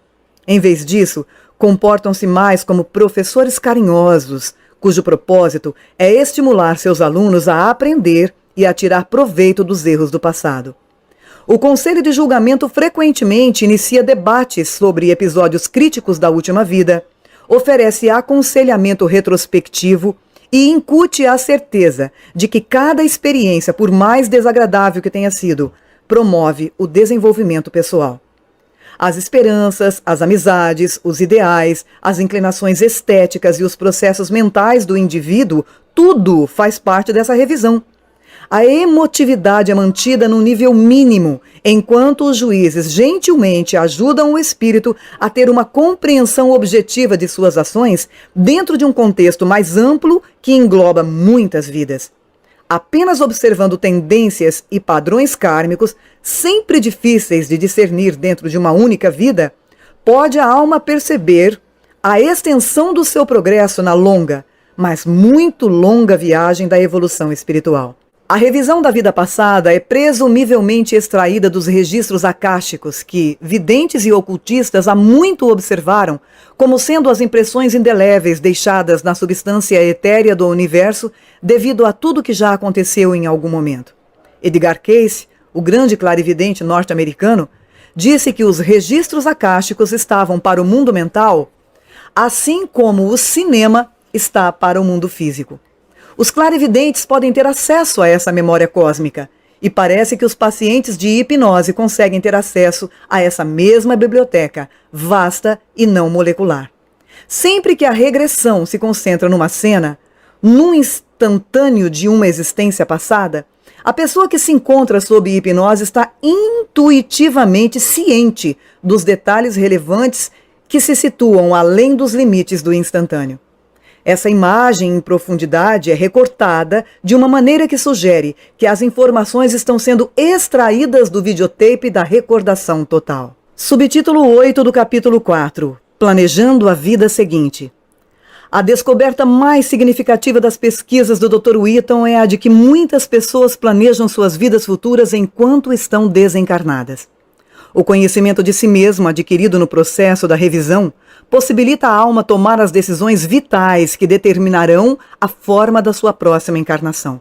Em vez disso, comportam-se mais como professores carinhosos, cujo propósito é estimular seus alunos a aprender e a tirar proveito dos erros do passado. O Conselho de Julgamento frequentemente inicia debates sobre episódios críticos da última vida, oferece aconselhamento retrospectivo e incute a certeza de que cada experiência, por mais desagradável que tenha sido, promove o desenvolvimento pessoal. As esperanças, as amizades, os ideais, as inclinações estéticas e os processos mentais do indivíduo, tudo faz parte dessa revisão. A emotividade é mantida num nível mínimo, enquanto os juízes gentilmente ajudam o espírito a ter uma compreensão objetiva de suas ações dentro de um contexto mais amplo que engloba muitas vidas. Apenas observando tendências e padrões kármicos, sempre difíceis de discernir dentro de uma única vida, pode a alma perceber a extensão do seu progresso na longa, mas muito longa viagem da evolução espiritual. A revisão da vida passada é presumivelmente extraída dos registros akáshicos que videntes e ocultistas há muito observaram como sendo as impressões indeléveis deixadas na substância etérea do universo devido a tudo que já aconteceu em algum momento. Edgar Cayce, o grande clarividente norte-americano, disse que os registros akáshicos estavam para o mundo mental, assim como o cinema está para o mundo físico. Os clarividentes podem ter acesso a essa memória cósmica, e parece que os pacientes de hipnose conseguem ter acesso a essa mesma biblioteca, vasta e não molecular. Sempre que a regressão se concentra numa cena, num instantâneo de uma existência passada, a pessoa que se encontra sob hipnose está intuitivamente ciente dos detalhes relevantes que se situam além dos limites do instantâneo. Essa imagem em profundidade é recortada de uma maneira que sugere que as informações estão sendo extraídas do videotape da recordação total. Subtítulo 8 do capítulo 4. Planejando a vida seguinte. A descoberta mais significativa das pesquisas do Dr. Wheaton é a de que muitas pessoas planejam suas vidas futuras enquanto estão desencarnadas. O conhecimento de si mesmo, adquirido no processo da revisão, possibilita a alma tomar as decisões vitais que determinarão a forma da sua próxima encarnação.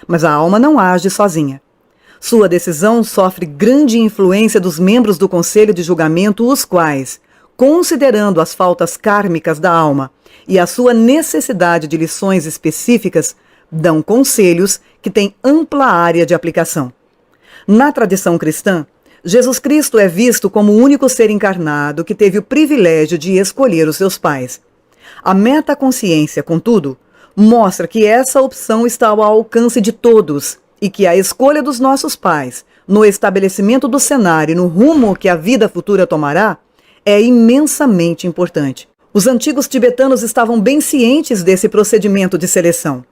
Mas a alma não age sozinha. Sua decisão sofre grande influência dos membros do conselho de julgamento, os quais, considerando as faltas kármicas da alma e a sua necessidade de lições específicas, dão conselhos que têm ampla área de aplicação. Na tradição cristã, Jesus Cristo é visto como o único ser encarnado que teve o privilégio de escolher os seus pais. A metaconsciência, contudo, mostra que essa opção está ao alcance de todos e que a escolha dos nossos pais, no estabelecimento do cenário e no rumo que a vida futura tomará, é imensamente importante. Os antigos tibetanos estavam bem cientes desse procedimento de seleção.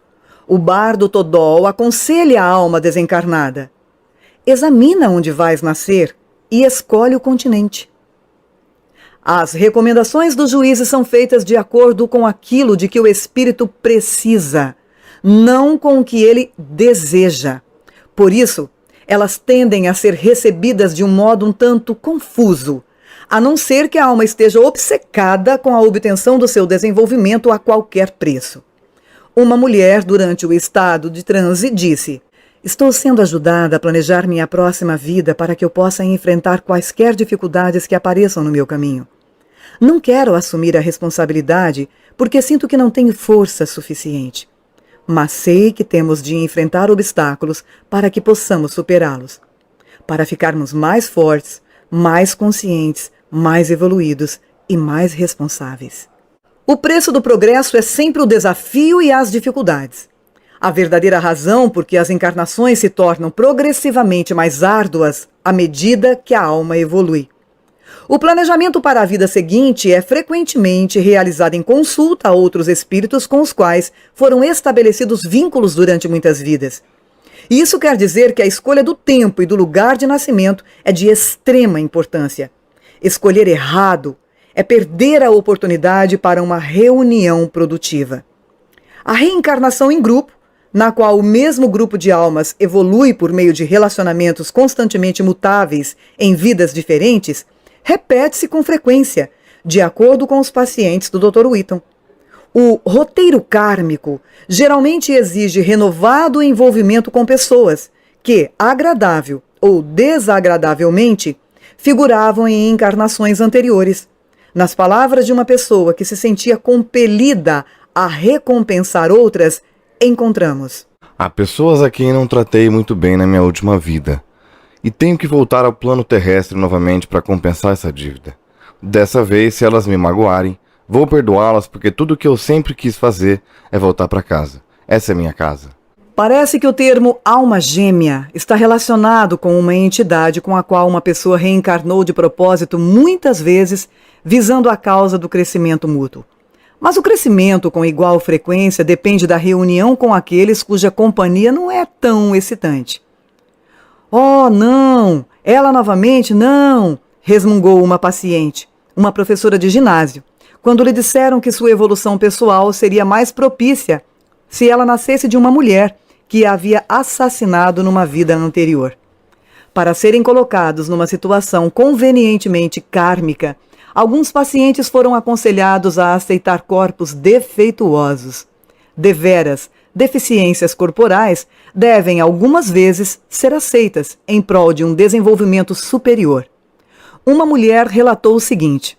O bardo Todol aconselha a alma desencarnada: examina onde vais nascer e escolhe o continente. As recomendações dos juízes são feitas de acordo com aquilo de que o espírito precisa, não com o que ele deseja. Por isso, elas tendem a ser recebidas de um modo um tanto confuso, a não ser que a alma esteja obcecada com a obtenção do seu desenvolvimento a qualquer preço. Uma mulher, durante o estado de transe, disse: estou sendo ajudada a planejar minha próxima vida para que eu possa enfrentar quaisquer dificuldades que apareçam no meu caminho. Não quero assumir a responsabilidade porque sinto que não tenho força suficiente. Mas sei que temos de enfrentar obstáculos para que possamos superá-los. Para ficarmos mais fortes, mais conscientes, mais evoluídos e mais responsáveis. O preço do progresso é sempre o desafio e as dificuldades. A verdadeira razão por que as encarnações se tornam progressivamente mais árduas à medida que a alma evolui. O planejamento para a vida seguinte é frequentemente realizado em consulta a outros espíritos com os quais foram estabelecidos vínculos durante muitas vidas. Isso quer dizer que a escolha do tempo e do lugar de nascimento é de extrema importância. Escolher errado é perder a oportunidade para uma reunião produtiva. A reencarnação em grupo, na qual o mesmo grupo de almas evolui por meio de relacionamentos constantemente mutáveis em vidas diferentes, repete-se com frequência, de acordo com os pacientes do Dr. Wheaton. O roteiro kármico geralmente exige renovado envolvimento com pessoas que, agradável ou desagradavelmente, figuravam em encarnações anteriores. Nas palavras de uma pessoa que se sentia compelida a recompensar outras, encontramos: há pessoas a quem não tratei muito bem na minha última vida, e tenho que voltar ao plano terrestre novamente para compensar essa dívida. Dessa vez, se elas me magoarem, vou perdoá-las porque tudo o que eu sempre quis fazer é voltar para casa. Essa é minha casa. Parece que o termo alma gêmea está relacionado com uma entidade com a qual uma pessoa reencarnou de propósito muitas vezes, visando a causa do crescimento mútuo. Mas o crescimento com igual frequência depende da reunião com aqueles cuja companhia não é tão excitante. Oh, não! Ela novamente, não! Resmungou uma paciente, uma professora de ginásio, quando lhe disseram que sua evolução pessoal seria mais propícia se ela nascesse de uma mulher que a havia assassinado numa vida anterior. Para serem colocados numa situação convenientemente kármica, alguns pacientes foram aconselhados a aceitar corpos defeituosos. Deveras, deficiências corporais devem algumas vezes ser aceitas em prol de um desenvolvimento superior. Uma mulher relatou o seguinte: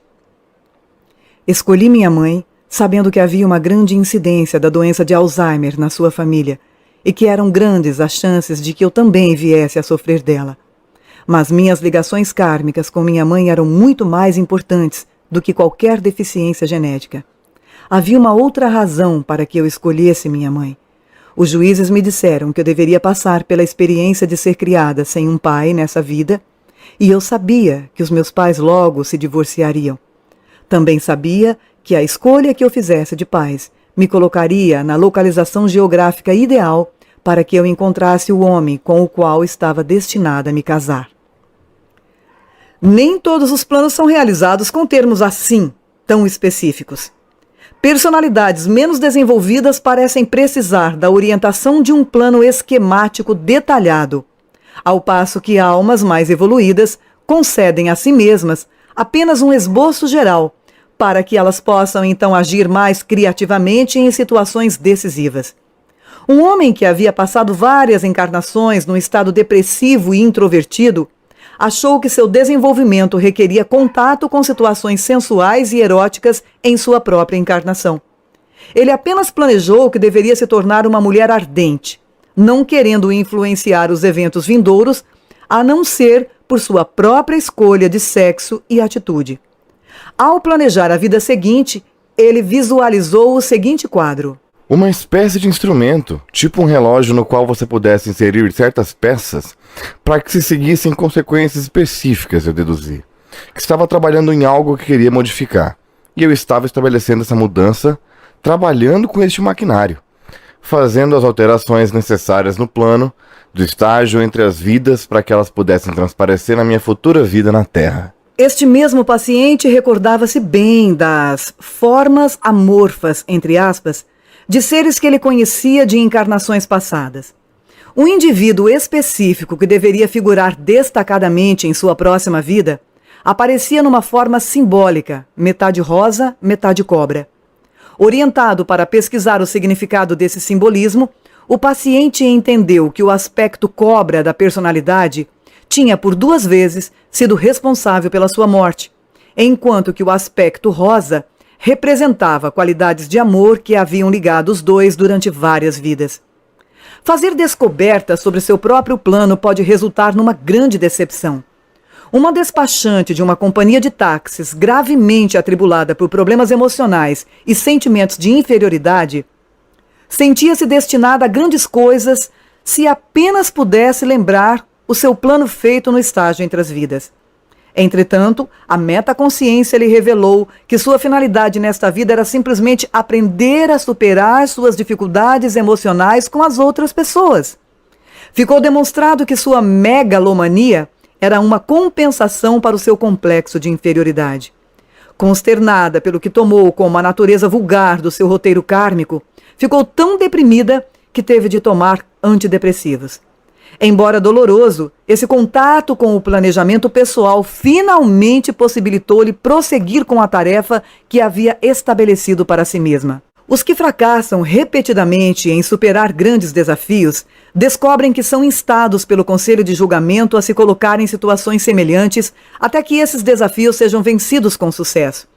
escolhi minha mãe sabendo que havia uma grande incidência da doença de Alzheimer na sua família e que eram grandes as chances de que eu também viesse a sofrer dela. Mas minhas ligações kármicas com minha mãe eram muito mais importantes do que qualquer deficiência genética. Havia uma outra razão para que eu escolhesse minha mãe. Os juízes me disseram que eu deveria passar pela experiência de ser criada sem um pai nessa vida, e eu sabia que os meus pais logo se divorciariam. Também sabia que a escolha que eu fizesse de pais me colocaria na localização geográfica ideal para que eu encontrasse o homem com o qual estava destinada a me casar. Nem todos os planos são realizados com termos assim, tão específicos. Personalidades menos desenvolvidas parecem precisar da orientação de um plano esquemático detalhado, ao passo que almas mais evoluídas concedem a si mesmas apenas um esboço geral, para que elas possam então agir mais criativamente em situações decisivas. Um homem que havia passado várias encarnações num estado depressivo e introvertido achou que seu desenvolvimento requeria contato com situações sensuais e eróticas em sua própria encarnação. Ele apenas planejou que deveria se tornar uma mulher ardente, não querendo influenciar os eventos vindouros, a não ser por sua própria escolha de sexo e atitude. Ao planejar a vida seguinte, ele visualizou o seguinte quadro: uma espécie de instrumento, tipo um relógio no qual você pudesse inserir certas peças para que se seguissem consequências específicas, eu deduzi. Que estava trabalhando em algo que queria modificar, e eu estava estabelecendo essa mudança, trabalhando com este maquinário, fazendo as alterações necessárias no plano do estágio entre as vidas para que elas pudessem transparecer na minha futura vida na Terra. Este mesmo paciente recordava-se bem das formas amorfas, entre aspas, de seres que ele conhecia de encarnações passadas. Um indivíduo específico que deveria figurar destacadamente em sua próxima vida aparecia numa forma simbólica, metade rosa, metade cobra. Orientado para pesquisar o significado desse simbolismo, o paciente entendeu que o aspecto cobra da personalidade tinha por 2 vezes sido responsável pela sua morte, enquanto que o aspecto rosa representava qualidades de amor que haviam ligado os dois durante várias vidas. Fazer descobertas sobre seu próprio plano pode resultar numa grande decepção. Uma despachante de uma companhia de táxis gravemente atribulada por problemas emocionais e sentimentos de inferioridade sentia-se destinada a grandes coisas se apenas pudesse lembrar o seu plano feito no estágio entre as vidas. Entretanto, a metaconsciência lhe revelou que sua finalidade nesta vida era simplesmente aprender a superar suas dificuldades emocionais com as outras pessoas. Ficou demonstrado que sua megalomania era uma compensação para o seu complexo de inferioridade. Consternada pelo que tomou como a natureza vulgar do seu roteiro kármico, ficou tão deprimida que teve de tomar antidepressivos. Embora doloroso, esse contato com o planejamento pessoal finalmente possibilitou-lhe prosseguir com a tarefa que havia estabelecido para si mesma. Os que fracassam repetidamente em superar grandes desafios descobrem que são instados pelo conselho de julgamento a se colocar em situações semelhantes até que esses desafios sejam vencidos com sucesso.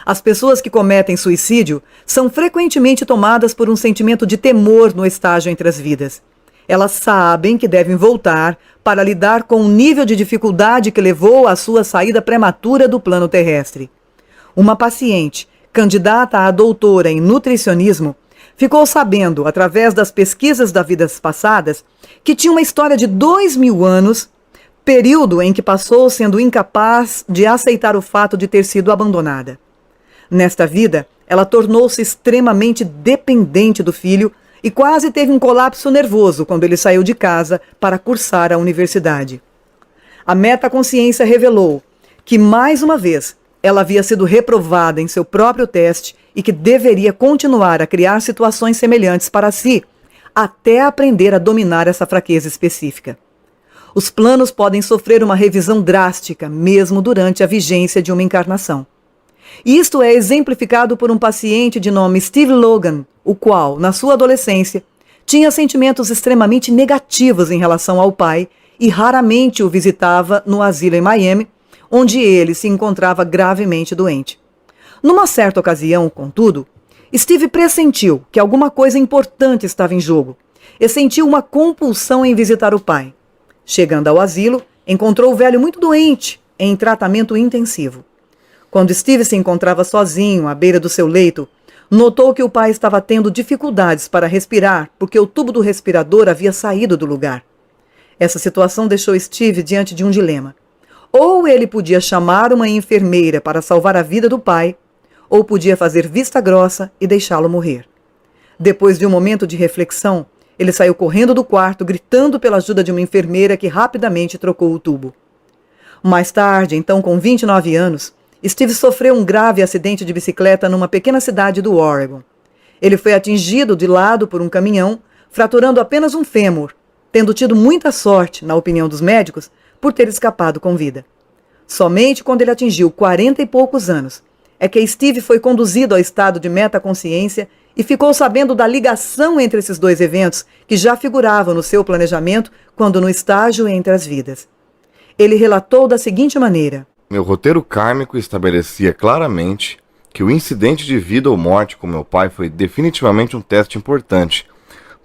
As pessoas que cometem suicídio são frequentemente tomadas por um sentimento de temor no estágio entre as vidas. Elas sabem que devem voltar para lidar com o nível de dificuldade que levou à sua saída prematura do plano terrestre. Uma paciente, candidata a doutora em nutricionismo, ficou sabendo, através das pesquisas das vidas passadas, que tinha uma história de 2000 anos, período em que passou sendo incapaz de aceitar o fato de ter sido abandonada. Nesta vida, ela tornou-se extremamente dependente do filho e quase teve um colapso nervoso quando ele saiu de casa para cursar a universidade. A metaconsciência revelou que, mais uma vez, ela havia sido reprovada em seu próprio teste e que deveria continuar a criar situações semelhantes para si, até aprender a dominar essa fraqueza específica. Os planos podem sofrer uma revisão drástica, mesmo durante a vigência de uma encarnação. Isto é exemplificado por um paciente de nome Steve Logan, o qual, na sua adolescência, tinha sentimentos extremamente negativos em relação ao pai e raramente o visitava no asilo em Miami, onde ele se encontrava gravemente doente. Numa certa ocasião, contudo, Steve pressentiu que alguma coisa importante estava em jogo e sentiu uma compulsão em visitar o pai. Chegando ao asilo, encontrou o velho muito doente, em tratamento intensivo. Quando Steve se encontrava sozinho à beira do seu leito, notou que o pai estava tendo dificuldades para respirar porque o tubo do respirador havia saído do lugar. Essa situação deixou Steve diante de um dilema. Ou ele podia chamar uma enfermeira para salvar a vida do pai, ou podia fazer vista grossa e deixá-lo morrer. Depois de um momento de reflexão, ele saiu correndo do quarto, gritando pela ajuda de uma enfermeira que rapidamente trocou o tubo. Mais tarde, então com 29 anos, Steve sofreu um grave acidente de bicicleta numa pequena cidade do Oregon. Ele foi atingido de lado por um caminhão, fraturando apenas um fêmur, tendo tido muita sorte, na opinião dos médicos, por ter escapado com vida. Somente quando ele atingiu 40 e poucos anos é que Steve foi conduzido ao estado de metaconsciência e ficou sabendo da ligação entre esses dois eventos que já figuravam no seu planejamento quando no estágio entre as vidas. Ele relatou da seguinte maneira: Meu roteiro kármico estabelecia claramente que o incidente de vida ou morte com meu pai foi definitivamente um teste importante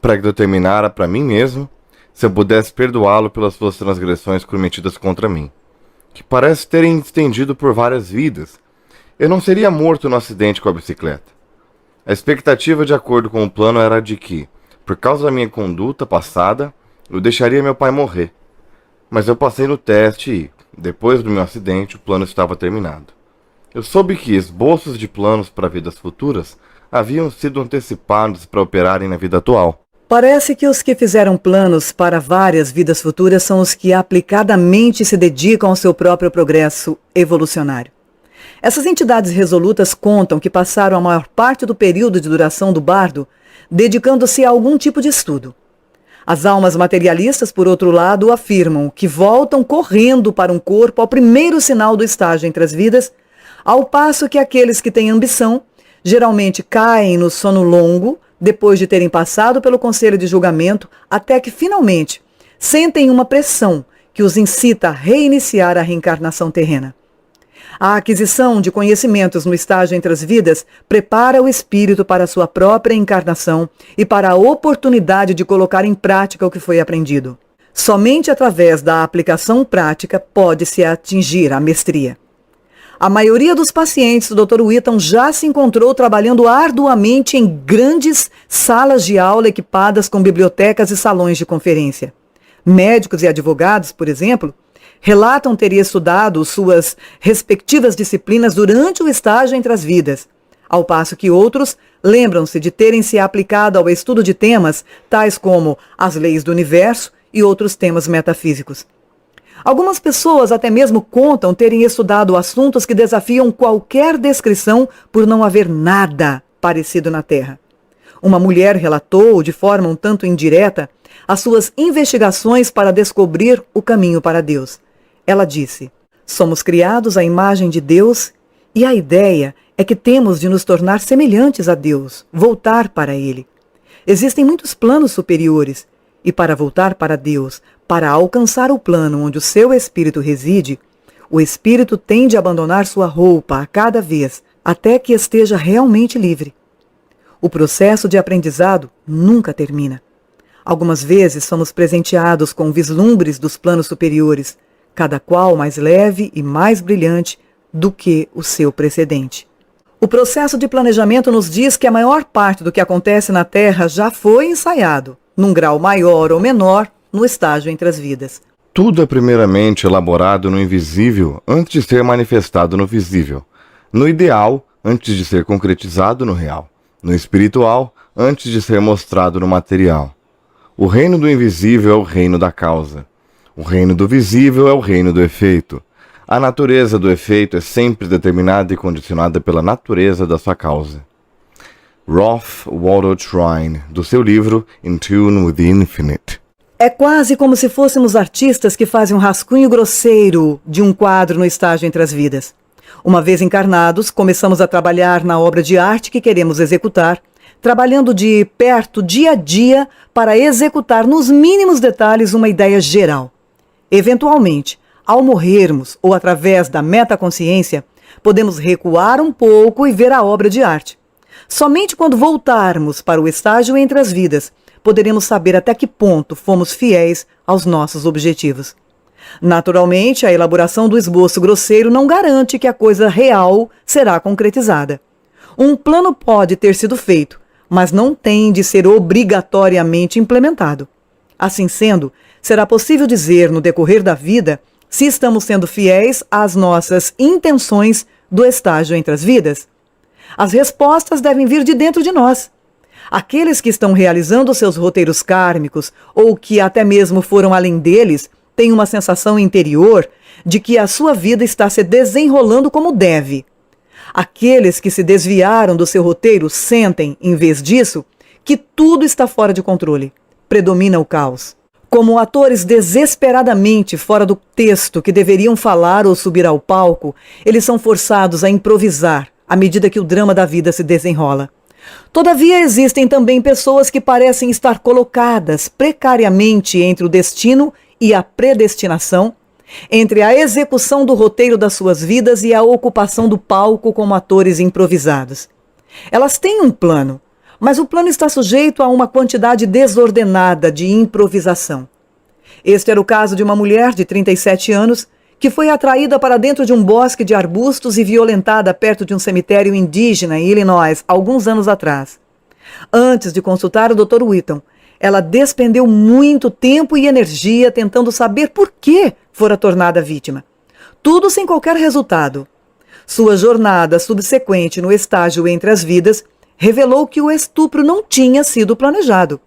para que determinara para mim mesmo se eu pudesse perdoá-lo pelas suas transgressões cometidas contra mim, que parece terem estendido por várias vidas. Eu não seria morto no acidente com a bicicleta. A expectativa, de acordo com o plano, era de que, por causa da minha conduta passada, eu deixaria meu pai morrer. Mas eu passei no teste e, depois do meu acidente, o plano estava terminado. Eu soube que esboços de planos para vidas futuras haviam sido antecipados para operarem na vida atual. Parece que os que fizeram planos para várias vidas futuras são os que aplicadamente se dedicam ao seu próprio progresso evolucionário. Essas entidades resolutas contam que passaram a maior parte do período de duração do bardo dedicando-se a algum tipo de estudo. As almas materialistas, por outro lado, afirmam que voltam correndo para um corpo ao primeiro sinal do estágio entre as vidas, ao passo que aqueles que têm ambição geralmente caem no sono longo depois de terem passado pelo conselho de julgamento, até que finalmente sentem uma pressão que os incita a reiniciar a reencarnação terrena. A aquisição de conhecimentos no estágio entre as vidas prepara o espírito para a sua própria encarnação e para a oportunidade de colocar em prática o que foi aprendido. Somente através da aplicação prática pode-se atingir a mestria. A maioria dos pacientes do Dr. Whitton já se encontrou trabalhando arduamente em grandes salas de aula equipadas com bibliotecas e salões de conferência. Médicos e advogados, por exemplo, relatam ter estudado suas respectivas disciplinas durante o estágio entre as vidas, ao passo que outros lembram-se de terem se aplicado ao estudo de temas tais como as leis do universo e outros temas metafísicos. Algumas pessoas até mesmo contam terem estudado assuntos que desafiam qualquer descrição por não haver nada parecido na Terra. Uma mulher relatou, de forma um tanto indireta, as suas investigações para descobrir o caminho para Deus. Ela disse: somos criados à imagem de Deus e a ideia é que temos de nos tornar semelhantes a Deus, voltar para Ele. Existem muitos planos superiores e para voltar para Deus, para alcançar o plano onde o seu espírito reside, o espírito tem de abandonar sua roupa a cada vez até que esteja realmente livre. O processo de aprendizado nunca termina. Algumas vezes somos presenteados com vislumbres dos planos superiores, cada qual mais leve e mais brilhante do que o seu precedente. O processo de planejamento nos diz que a maior parte do que acontece na Terra já foi ensaiado, num grau maior ou menor, no estágio entre as vidas. Tudo é primeiramente elaborado no invisível antes de ser manifestado no visível. No ideal, antes de ser concretizado no real. No espiritual, antes de ser mostrado no material. O reino do invisível é o reino da causa. O reino do visível é o reino do efeito. A natureza do efeito é sempre determinada e condicionada pela natureza da sua causa. Ralph Waldo Trine, do seu livro In Tune with the Infinite. É quase como se fôssemos artistas que fazem um rascunho grosseiro de um quadro no estágio entre as vidas. Uma vez encarnados, começamos a trabalhar na obra de arte que queremos executar, trabalhando de perto dia a dia para executar nos mínimos detalhes uma ideia geral. Eventualmente, ao morrermos ou através da metaconsciência, podemos recuar um pouco e ver a obra de arte. Somente quando voltarmos para o estágio entre as vidas, poderemos saber até que ponto fomos fiéis aos nossos objetivos. Naturalmente, a elaboração do esboço grosseiro não garante que a coisa real será concretizada. Um plano pode ter sido feito, mas não tem de ser obrigatoriamente implementado. Assim sendo, será possível dizer no decorrer da vida se estamos sendo fiéis às nossas intenções do estágio entre as vidas. As respostas devem vir de dentro de nós. Aqueles que estão realizando seus roteiros kármicos ou que até mesmo foram além deles têm uma sensação interior de que a sua vida está se desenrolando como deve. Aqueles que se desviaram do seu roteiro sentem, em vez disso, que tudo está fora de controle. Predomina o caos. Como atores desesperadamente fora do texto que deveriam falar ou subir ao palco, eles são forçados a improvisar à medida que o drama da vida se desenrola. Todavia, existem também pessoas que parecem estar colocadas precariamente entre o destino e a predestinação, entre a execução do roteiro das suas vidas e a ocupação do palco como atores improvisados. Elas têm um plano, mas o plano está sujeito a uma quantidade desordenada de improvisação. Este era o caso de uma mulher de 37 anos que foi atraída para dentro de um bosque de arbustos e violentada perto de um cemitério indígena em Illinois, alguns anos atrás. Antes de consultar o Dr. Whitton, ela despendeu muito tempo e energia tentando saber por que fora tornada vítima. Tudo sem qualquer resultado. Sua jornada subsequente no estágio entre as vidas revelou que o estupro não tinha sido planejado.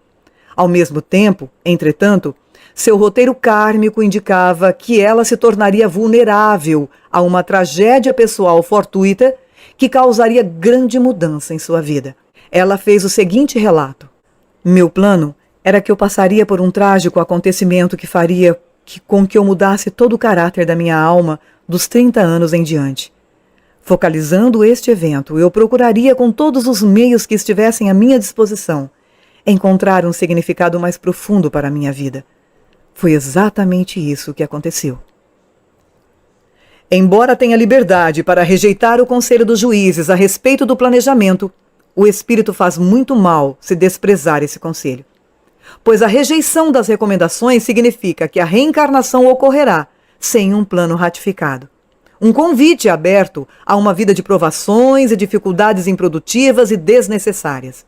Ao mesmo tempo, entretanto, seu roteiro kármico indicava que ela se tornaria vulnerável a uma tragédia pessoal fortuita que causaria grande mudança em sua vida. Ela fez o seguinte relato: meu plano era que eu passaria por um trágico acontecimento que faria com que eu mudasse todo o caráter da minha alma dos 30 anos em diante. Focalizando este evento, eu procuraria com todos os meios que estivessem à minha disposição encontrar um significado mais profundo para a minha vida. Foi exatamente isso que aconteceu. Embora tenha liberdade para rejeitar o conselho dos juízes a respeito do planejamento, o espírito faz muito mal se desprezar esse conselho. Pois a rejeição das recomendações significa que a reencarnação ocorrerá sem um plano ratificado. Um convite aberto a uma vida de provações e dificuldades improdutivas e desnecessárias.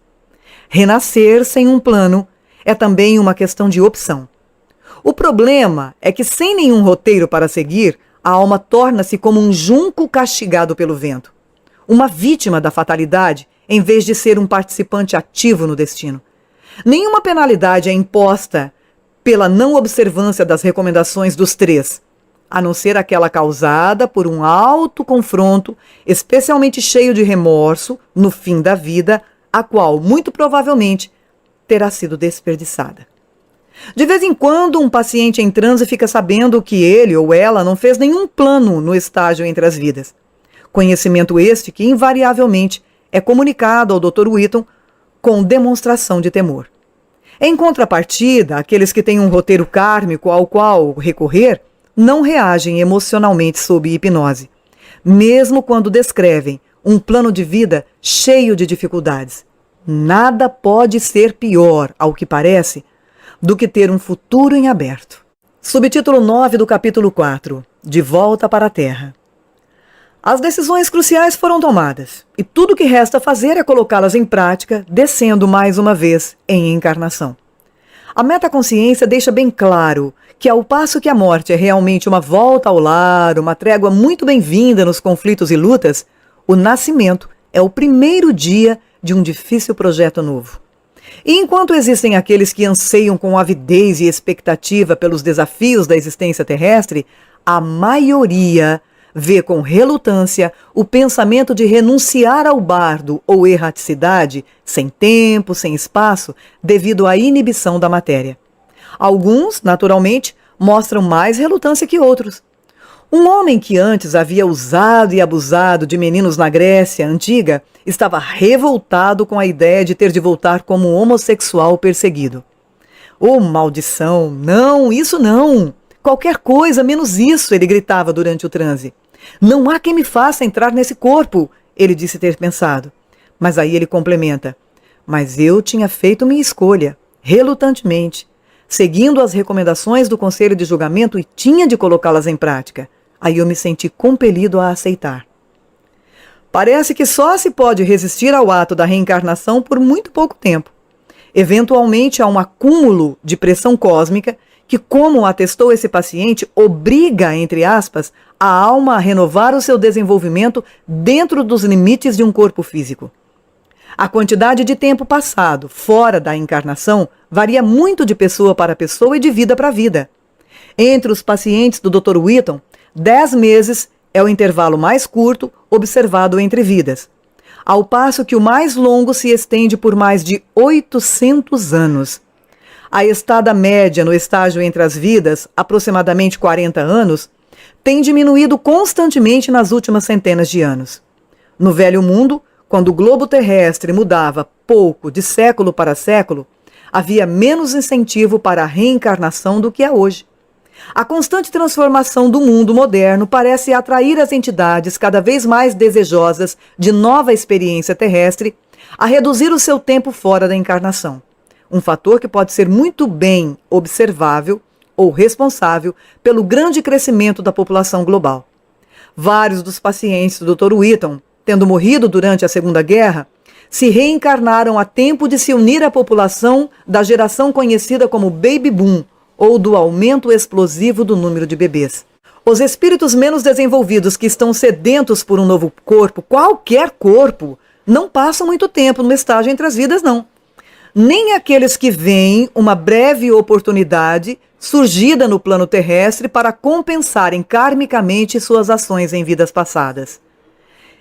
Renascer sem um plano é também uma questão de opção. O problema é que, sem nenhum roteiro para seguir, a alma torna-se como um junco castigado pelo vento. Uma vítima da fatalidade, em vez de ser um participante ativo no destino. Nenhuma penalidade é imposta pela não observância das recomendações dos três, a não ser aquela causada por um alto confronto, especialmente cheio de remorso, no fim da vida, a qual, muito provavelmente, terá sido desperdiçada. De vez em quando, um paciente em transe fica sabendo que ele ou ela não fez nenhum plano no estágio entre as vidas. Conhecimento este que, invariavelmente, é comunicado ao Dr. Whitton com demonstração de temor. Em contrapartida, aqueles que têm um roteiro kármico ao qual recorrer não reagem emocionalmente sob hipnose, mesmo quando descrevem um plano de vida cheio de dificuldades. Nada pode ser pior, ao que parece, do que ter um futuro em aberto. Subtítulo 9 do capítulo 4, De Volta para a Terra. As decisões cruciais foram tomadas, e tudo o que resta fazer é colocá-las em prática, descendo mais uma vez em encarnação. A metaconsciência deixa bem claro que, ao passo que a morte é realmente uma volta ao lar, uma trégua muito bem-vinda nos conflitos e lutas, o nascimento é o primeiro dia de um difícil projeto novo. E enquanto existem aqueles que anseiam com avidez e expectativa pelos desafios da existência terrestre, a maioria vê com relutância o pensamento de renunciar ao bardo ou erraticidade, sem tempo, sem espaço, devido à inibição da matéria. Alguns, naturalmente, mostram mais relutância que outros. Um homem que antes havia usado e abusado de meninos na Grécia antiga estava revoltado com a ideia de ter de voltar como um homossexual perseguido. Oh, maldição! Não, isso não! Qualquer coisa menos isso, ele gritava durante o transe. Não há quem me faça entrar nesse corpo, ele disse ter pensado. Mas aí ele complementa. Mas eu tinha feito minha escolha, relutantemente, seguindo as recomendações do Conselho de Julgamento e tinha de colocá-las em prática. Aí eu me senti compelido a aceitar. Parece que só se pode resistir ao ato da reencarnação por muito pouco tempo. Eventualmente há um acúmulo de pressão cósmica que, como atestou esse paciente, obriga, entre aspas, a alma a renovar o seu desenvolvimento dentro dos limites de um corpo físico. A quantidade de tempo passado fora da encarnação varia muito de pessoa para pessoa e de vida para vida. Entre os pacientes do Dr. Wheaton, 10 meses é o intervalo mais curto observado entre vidas, ao passo que o mais longo se estende por mais de 800 anos. A estada média no estágio entre as vidas, aproximadamente 40 anos, tem diminuído constantemente nas últimas centenas de anos. No Velho Mundo, quando o globo terrestre mudava pouco de século para século, havia menos incentivo para a reencarnação do que há hoje. A constante transformação do mundo moderno parece atrair as entidades cada vez mais desejosas de nova experiência terrestre a reduzir o seu tempo fora da encarnação. Um fator que pode ser muito bem observável ou responsável pelo grande crescimento da população global. Vários dos pacientes do Dr. Wheaton, tendo morrido durante a Segunda Guerra, se reencarnaram a tempo de se unir à população da geração conhecida como Baby Boom, ou do aumento explosivo do número de bebês. Os espíritos menos desenvolvidos que estão sedentos por um novo corpo, qualquer corpo, não passam muito tempo no estágio entre as vidas, não. Nem aqueles que veem uma breve oportunidade surgida no plano terrestre para compensarem karmicamente suas ações em vidas passadas.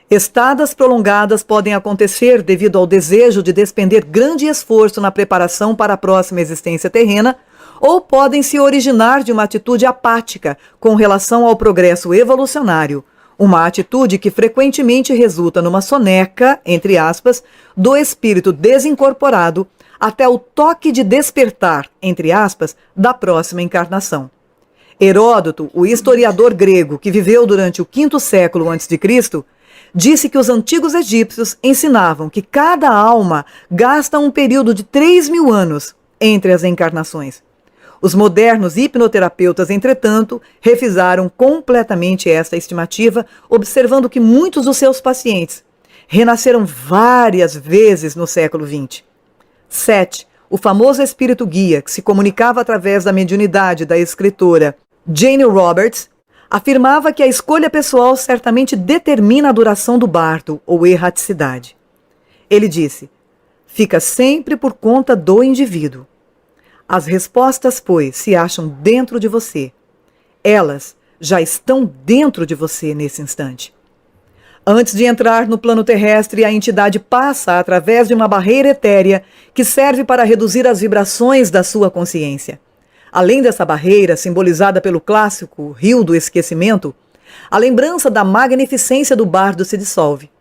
Estadas prolongadas podem acontecer devido ao desejo de despender grande esforço na preparação para a próxima existência terrena, ou podem se originar de uma atitude apática com relação ao progresso evolucionário, uma atitude que frequentemente resulta numa soneca, entre aspas, do espírito desincorporado até o toque de despertar, entre aspas, da próxima encarnação. Heródoto, o historiador grego que viveu durante o V século a.C., disse que os antigos egípcios ensinavam que cada alma gasta um período de 3.000 anos entre as encarnações. Os modernos hipnoterapeutas, entretanto, refisaram completamente esta estimativa, observando que muitos dos seus pacientes renasceram várias vezes no século XX. Seth, o famoso espírito guia que se comunicava através da mediunidade da escritora Jane Roberts, afirmava que a escolha pessoal certamente determina a duração do bardo ou erraticidade. Ele disse: fica sempre por conta do indivíduo. As respostas, pois, se acham dentro de você. Elas já estão dentro de você nesse instante. Antes de entrar no plano terrestre, a entidade passa através de uma barreira etérea que serve para reduzir as vibrações da sua consciência. Além dessa barreira, simbolizada pelo clássico rio do esquecimento, a lembrança da magnificência do bardo se dissolve.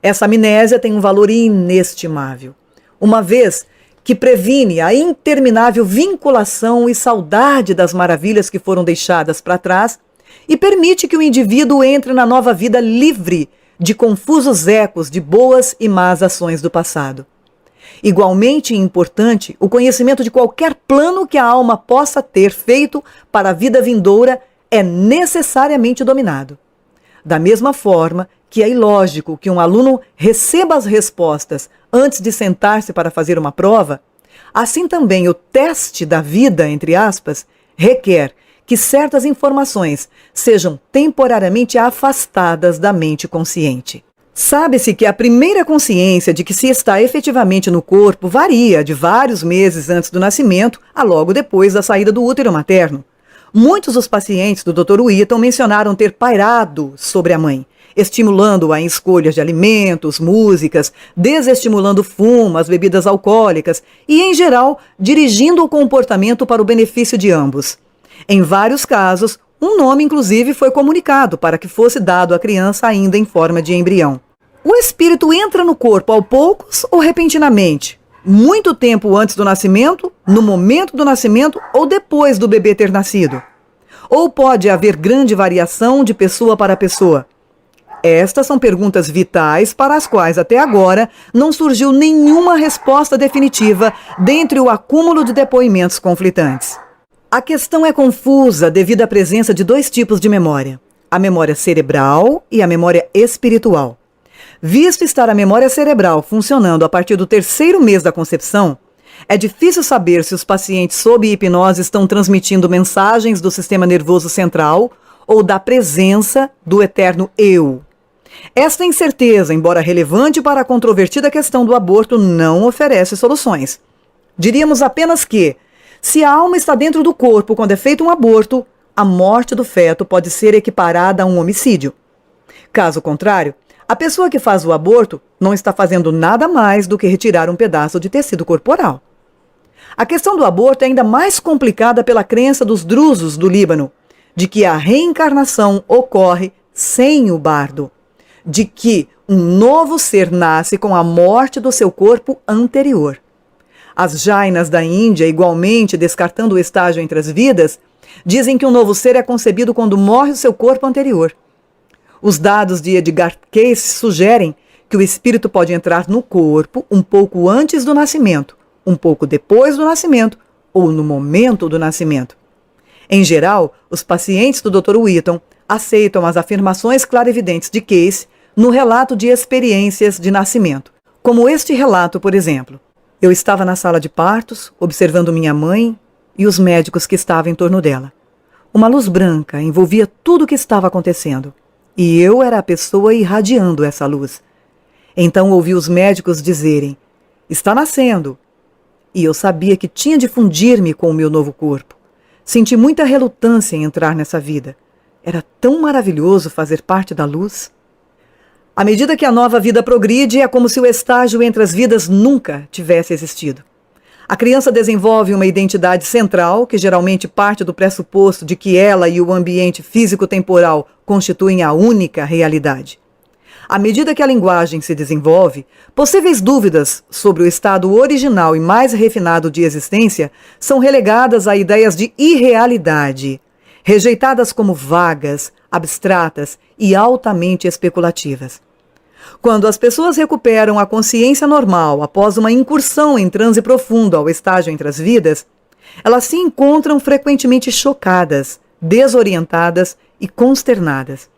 Essa amnésia tem um valor inestimável, uma vez que previne a interminável vinculação e saudade das maravilhas que foram deixadas para trás e permite que o indivíduo entre na nova vida livre de confusos ecos de boas e más ações do passado. Igualmente importante, o conhecimento de qualquer plano que a alma possa ter feito para a vida vindoura é necessariamente dominado. Da mesma forma que é ilógico que um aluno receba as respostas antes de sentar-se para fazer uma prova, assim também o teste da vida, entre aspas, requer que certas informações sejam temporariamente afastadas da mente consciente. Sabe-se que a primeira consciência de que se está efetivamente no corpo varia de vários meses antes do nascimento a logo depois da saída do útero materno. Muitos dos pacientes do Dr. Whitton mencionaram ter pairado sobre a mãe, estimulando-a em escolhas de alimentos, músicas, desestimulando o fumo, as bebidas alcoólicas e, em geral, dirigindo o comportamento para o benefício de ambos. Em vários casos, um nome, inclusive, foi comunicado para que fosse dado à criança ainda em forma de embrião. O espírito entra no corpo aos poucos ou repentinamente? Muito tempo antes do nascimento, no momento do nascimento ou depois do bebê ter nascido? Ou pode haver grande variação de pessoa para pessoa? Estas são perguntas vitais para as quais até agora não surgiu nenhuma resposta definitiva dentre o acúmulo de depoimentos conflitantes. A questão é confusa devido à presença de dois tipos de memória: a memória cerebral e a memória espiritual. Visto estar a memória cerebral funcionando a partir do 3º mês da concepção, é difícil saber se os pacientes sob hipnose estão transmitindo mensagens do sistema nervoso central ou da presença do eterno eu. Esta incerteza, embora relevante para a controvertida questão do aborto, não oferece soluções. Diríamos apenas que, se a alma está dentro do corpo quando é feito um aborto, a morte do feto pode ser equiparada a um homicídio. Caso contrário, a pessoa que faz o aborto não está fazendo nada mais do que retirar um pedaço de tecido corporal. A questão do aborto é ainda mais complicada pela crença dos drusos do Líbano, de que a reencarnação ocorre sem o bardo, de que um novo ser nasce com a morte do seu corpo anterior. As jainas da Índia, igualmente descartando o estágio entre as vidas, dizem que um novo ser é concebido quando morre o seu corpo anterior. Os dados de Edgar Cayce sugerem que o espírito pode entrar no corpo um pouco antes do nascimento, um pouco depois do nascimento ou no momento do nascimento. Em geral, os pacientes do Dr. Whitton aceitam as afirmações clarividentes de Cayce no relato de experiências de nascimento, como este relato, por exemplo. Eu estava na sala de partos, observando minha mãe e os médicos que estavam em torno dela. Uma luz branca envolvia tudo o que estava acontecendo, e eu era a pessoa irradiando essa luz. Então ouvi os médicos dizerem: "Está nascendo." E eu sabia que tinha de fundir-me com o meu novo corpo. Senti muita relutância em entrar nessa vida. Era tão maravilhoso fazer parte da luz. À medida que a nova vida progride, é como se o estágio entre as vidas nunca tivesse existido. A criança desenvolve uma identidade central, que geralmente parte do pressuposto de que ela e o ambiente físico-temporal constituem a única realidade. À medida que a linguagem se desenvolve, possíveis dúvidas sobre o estado original e mais refinado de existência são relegadas a ideias de irrealidade, rejeitadas como vagas, abstratas e altamente especulativas. Quando as pessoas recuperam a consciência normal após uma incursão em transe profundo ao estágio entre as vidas, elas se encontram frequentemente chocadas, desorientadas e consternadas.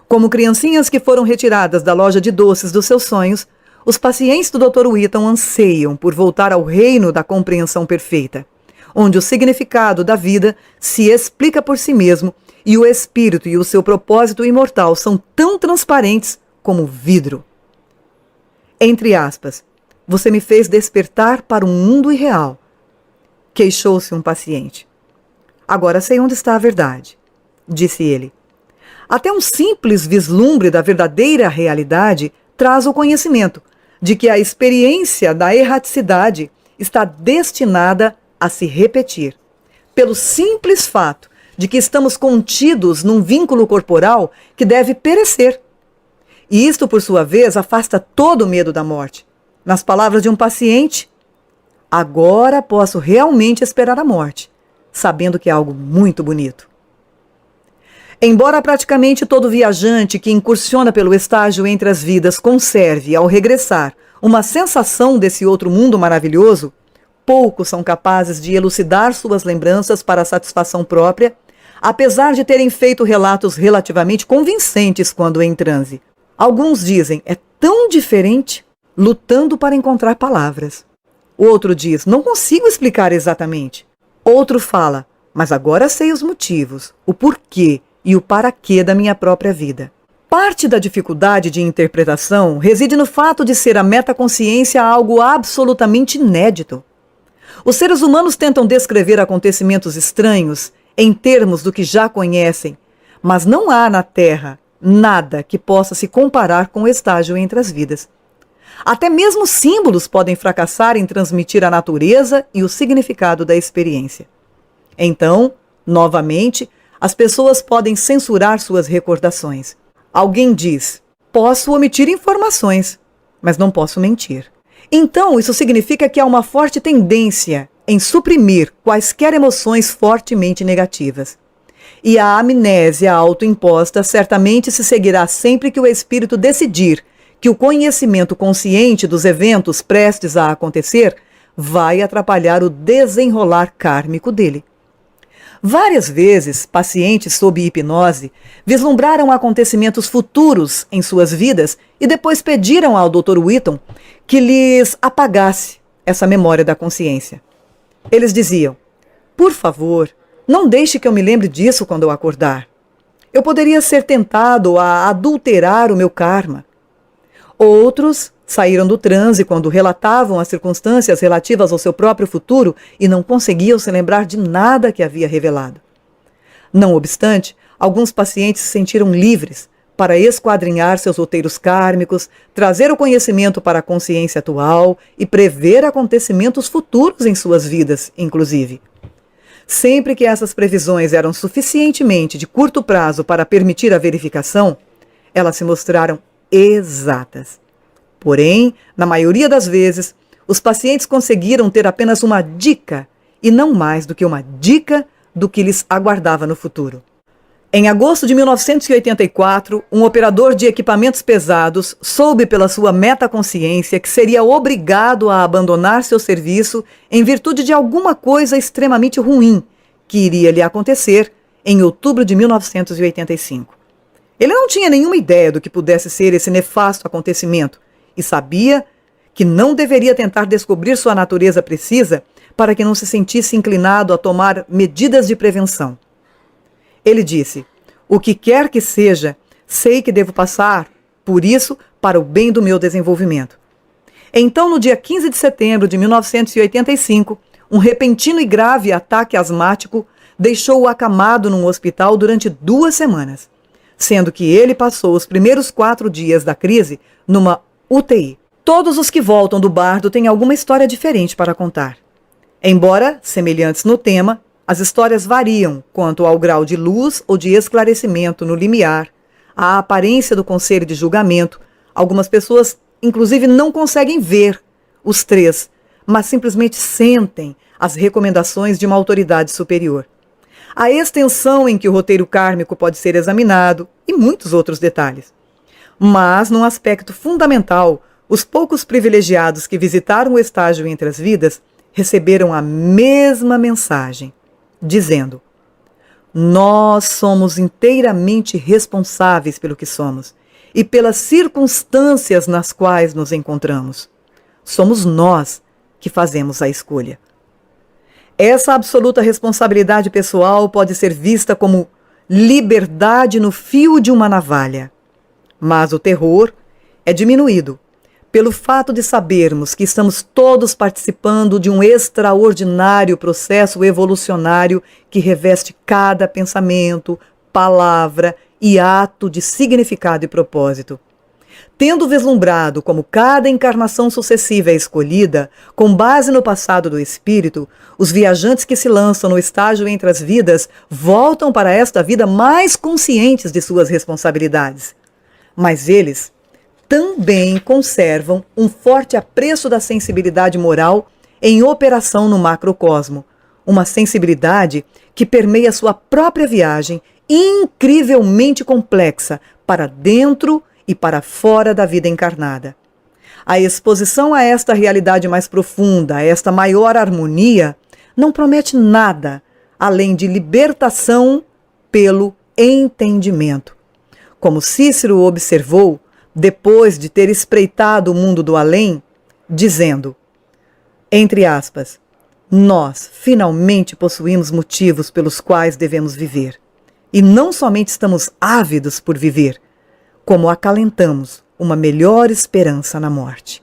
Como criancinhas que foram retiradas da loja de doces dos seus sonhos, os pacientes do Dr. Whitton anseiam por voltar ao reino da compreensão perfeita, onde o significado da vida se explica por si mesmo e o espírito e o seu propósito imortal são tão transparentes como vidro. Entre aspas, "Você me fez despertar para um mundo irreal", queixou-se um paciente. "Agora sei onde está a verdade", disse ele. Até um simples vislumbre da verdadeira realidade traz o conhecimento de que a experiência da erraticidade está destinada a se repetir, pelo simples fato de que estamos contidos num vínculo corporal que deve perecer. E isto, por sua vez, afasta todo o medo da morte. Nas palavras de um paciente: "Agora posso realmente esperar a morte, sabendo que é algo muito bonito." Embora praticamente todo viajante que incursiona pelo estágio entre as vidas conserve, ao regressar, uma sensação desse outro mundo maravilhoso, poucos são capazes de elucidar suas lembranças para a satisfação própria, apesar de terem feito relatos relativamente convincentes quando em transe. Alguns dizem, é tão diferente, lutando para encontrar palavras. Outro diz, não consigo explicar exatamente. Outro fala, mas agora sei os motivos, o porquê e o para quê da minha própria vida. Parte da dificuldade de interpretação reside no fato de ser a metaconsciência algo absolutamente inédito. Os seres humanos tentam descrever acontecimentos estranhos em termos do que já conhecem, mas não há na Terra nada que possa se comparar com o estágio entre as vidas. Até mesmo símbolos podem fracassar em transmitir a natureza e o significado da experiência. Então, novamente, as pessoas podem censurar suas recordações. Alguém diz, posso omitir informações, mas não posso mentir. Então, isso significa que há uma forte tendência em suprimir quaisquer emoções fortemente negativas. E a amnésia autoimposta certamente se seguirá sempre que o espírito decidir que o conhecimento consciente dos eventos prestes a acontecer vai atrapalhar o desenrolar kármico dele. Várias vezes, pacientes sob hipnose vislumbraram acontecimentos futuros em suas vidas e depois pediram ao Dr. Whitton que lhes apagasse essa memória da consciência. Eles diziam, por favor, não deixe que eu me lembre disso quando eu acordar. Eu poderia ser tentado a adulterar o meu karma. Outros saíram do transe quando relatavam as circunstâncias relativas ao seu próprio futuro e não conseguiam se lembrar de nada que havia revelado. Não obstante, alguns pacientes se sentiram livres para esquadrinhar seus roteiros kármicos, trazer o conhecimento para a consciência atual e prever acontecimentos futuros em suas vidas, inclusive. Sempre que essas previsões eram suficientemente de curto prazo para permitir a verificação, elas se mostraram exatas. Porém, na maioria das vezes, os pacientes conseguiram ter apenas uma dica, e não mais do que uma dica do que lhes aguardava no futuro. Em agosto de 1984, um operador de equipamentos pesados soube pela sua metaconsciência que seria obrigado a abandonar seu serviço em virtude de alguma coisa extremamente ruim que iria lhe acontecer em outubro de 1985. Ele não tinha nenhuma ideia do que pudesse ser esse nefasto acontecimento e sabia que não deveria tentar descobrir sua natureza precisa para que não se sentisse inclinado a tomar medidas de prevenção. Ele disse, o que quer que seja, sei que devo passar por isso para o bem do meu desenvolvimento. Então, no dia 15 de setembro de 1985, um repentino e grave ataque asmático deixou-o acamado num hospital durante 2 semanas, sendo que ele passou os primeiros 4 dias da crise numa UTI. Todos os que voltam do bardo têm alguma história diferente para contar. Embora semelhantes no tema, as histórias variam quanto ao grau de luz ou de esclarecimento no limiar, a aparência do conselho de julgamento. Algumas pessoas, inclusive, não conseguem ver os 3, mas simplesmente sentem as recomendações de uma autoridade superior. A extensão em que o roteiro kármico pode ser examinado e muitos outros detalhes. Mas, num aspecto fundamental, os poucos privilegiados que visitaram o estágio entre as vidas receberam a mesma mensagem, dizendo: nós somos inteiramente responsáveis pelo que somos e pelas circunstâncias nas quais nos encontramos. Somos nós que fazemos a escolha. Essa absoluta responsabilidade pessoal pode ser vista como liberdade no fio de uma navalha. Mas o terror é diminuído pelo fato de sabermos que estamos todos participando de um extraordinário processo evolucionário que reveste cada pensamento, palavra e ato de significado e propósito. Tendo vislumbrado como cada encarnação sucessiva é escolhida, com base no passado do espírito, os viajantes que se lançam no estágio entre as vidas voltam para esta vida mais conscientes de suas responsabilidades. Mas eles também conservam um forte apreço da sensibilidade moral em operação no macrocosmo, uma sensibilidade que permeia sua própria viagem incrivelmente complexa para dentro e para fora da vida encarnada. A exposição a esta realidade mais profunda, a esta maior harmonia, não promete nada além de libertação pelo entendimento. Como Cícero observou, depois de ter espreitado o mundo do além, dizendo, entre aspas, nós finalmente possuímos motivos pelos quais devemos viver. E não somente estamos ávidos por viver, como acalentamos uma melhor esperança na morte.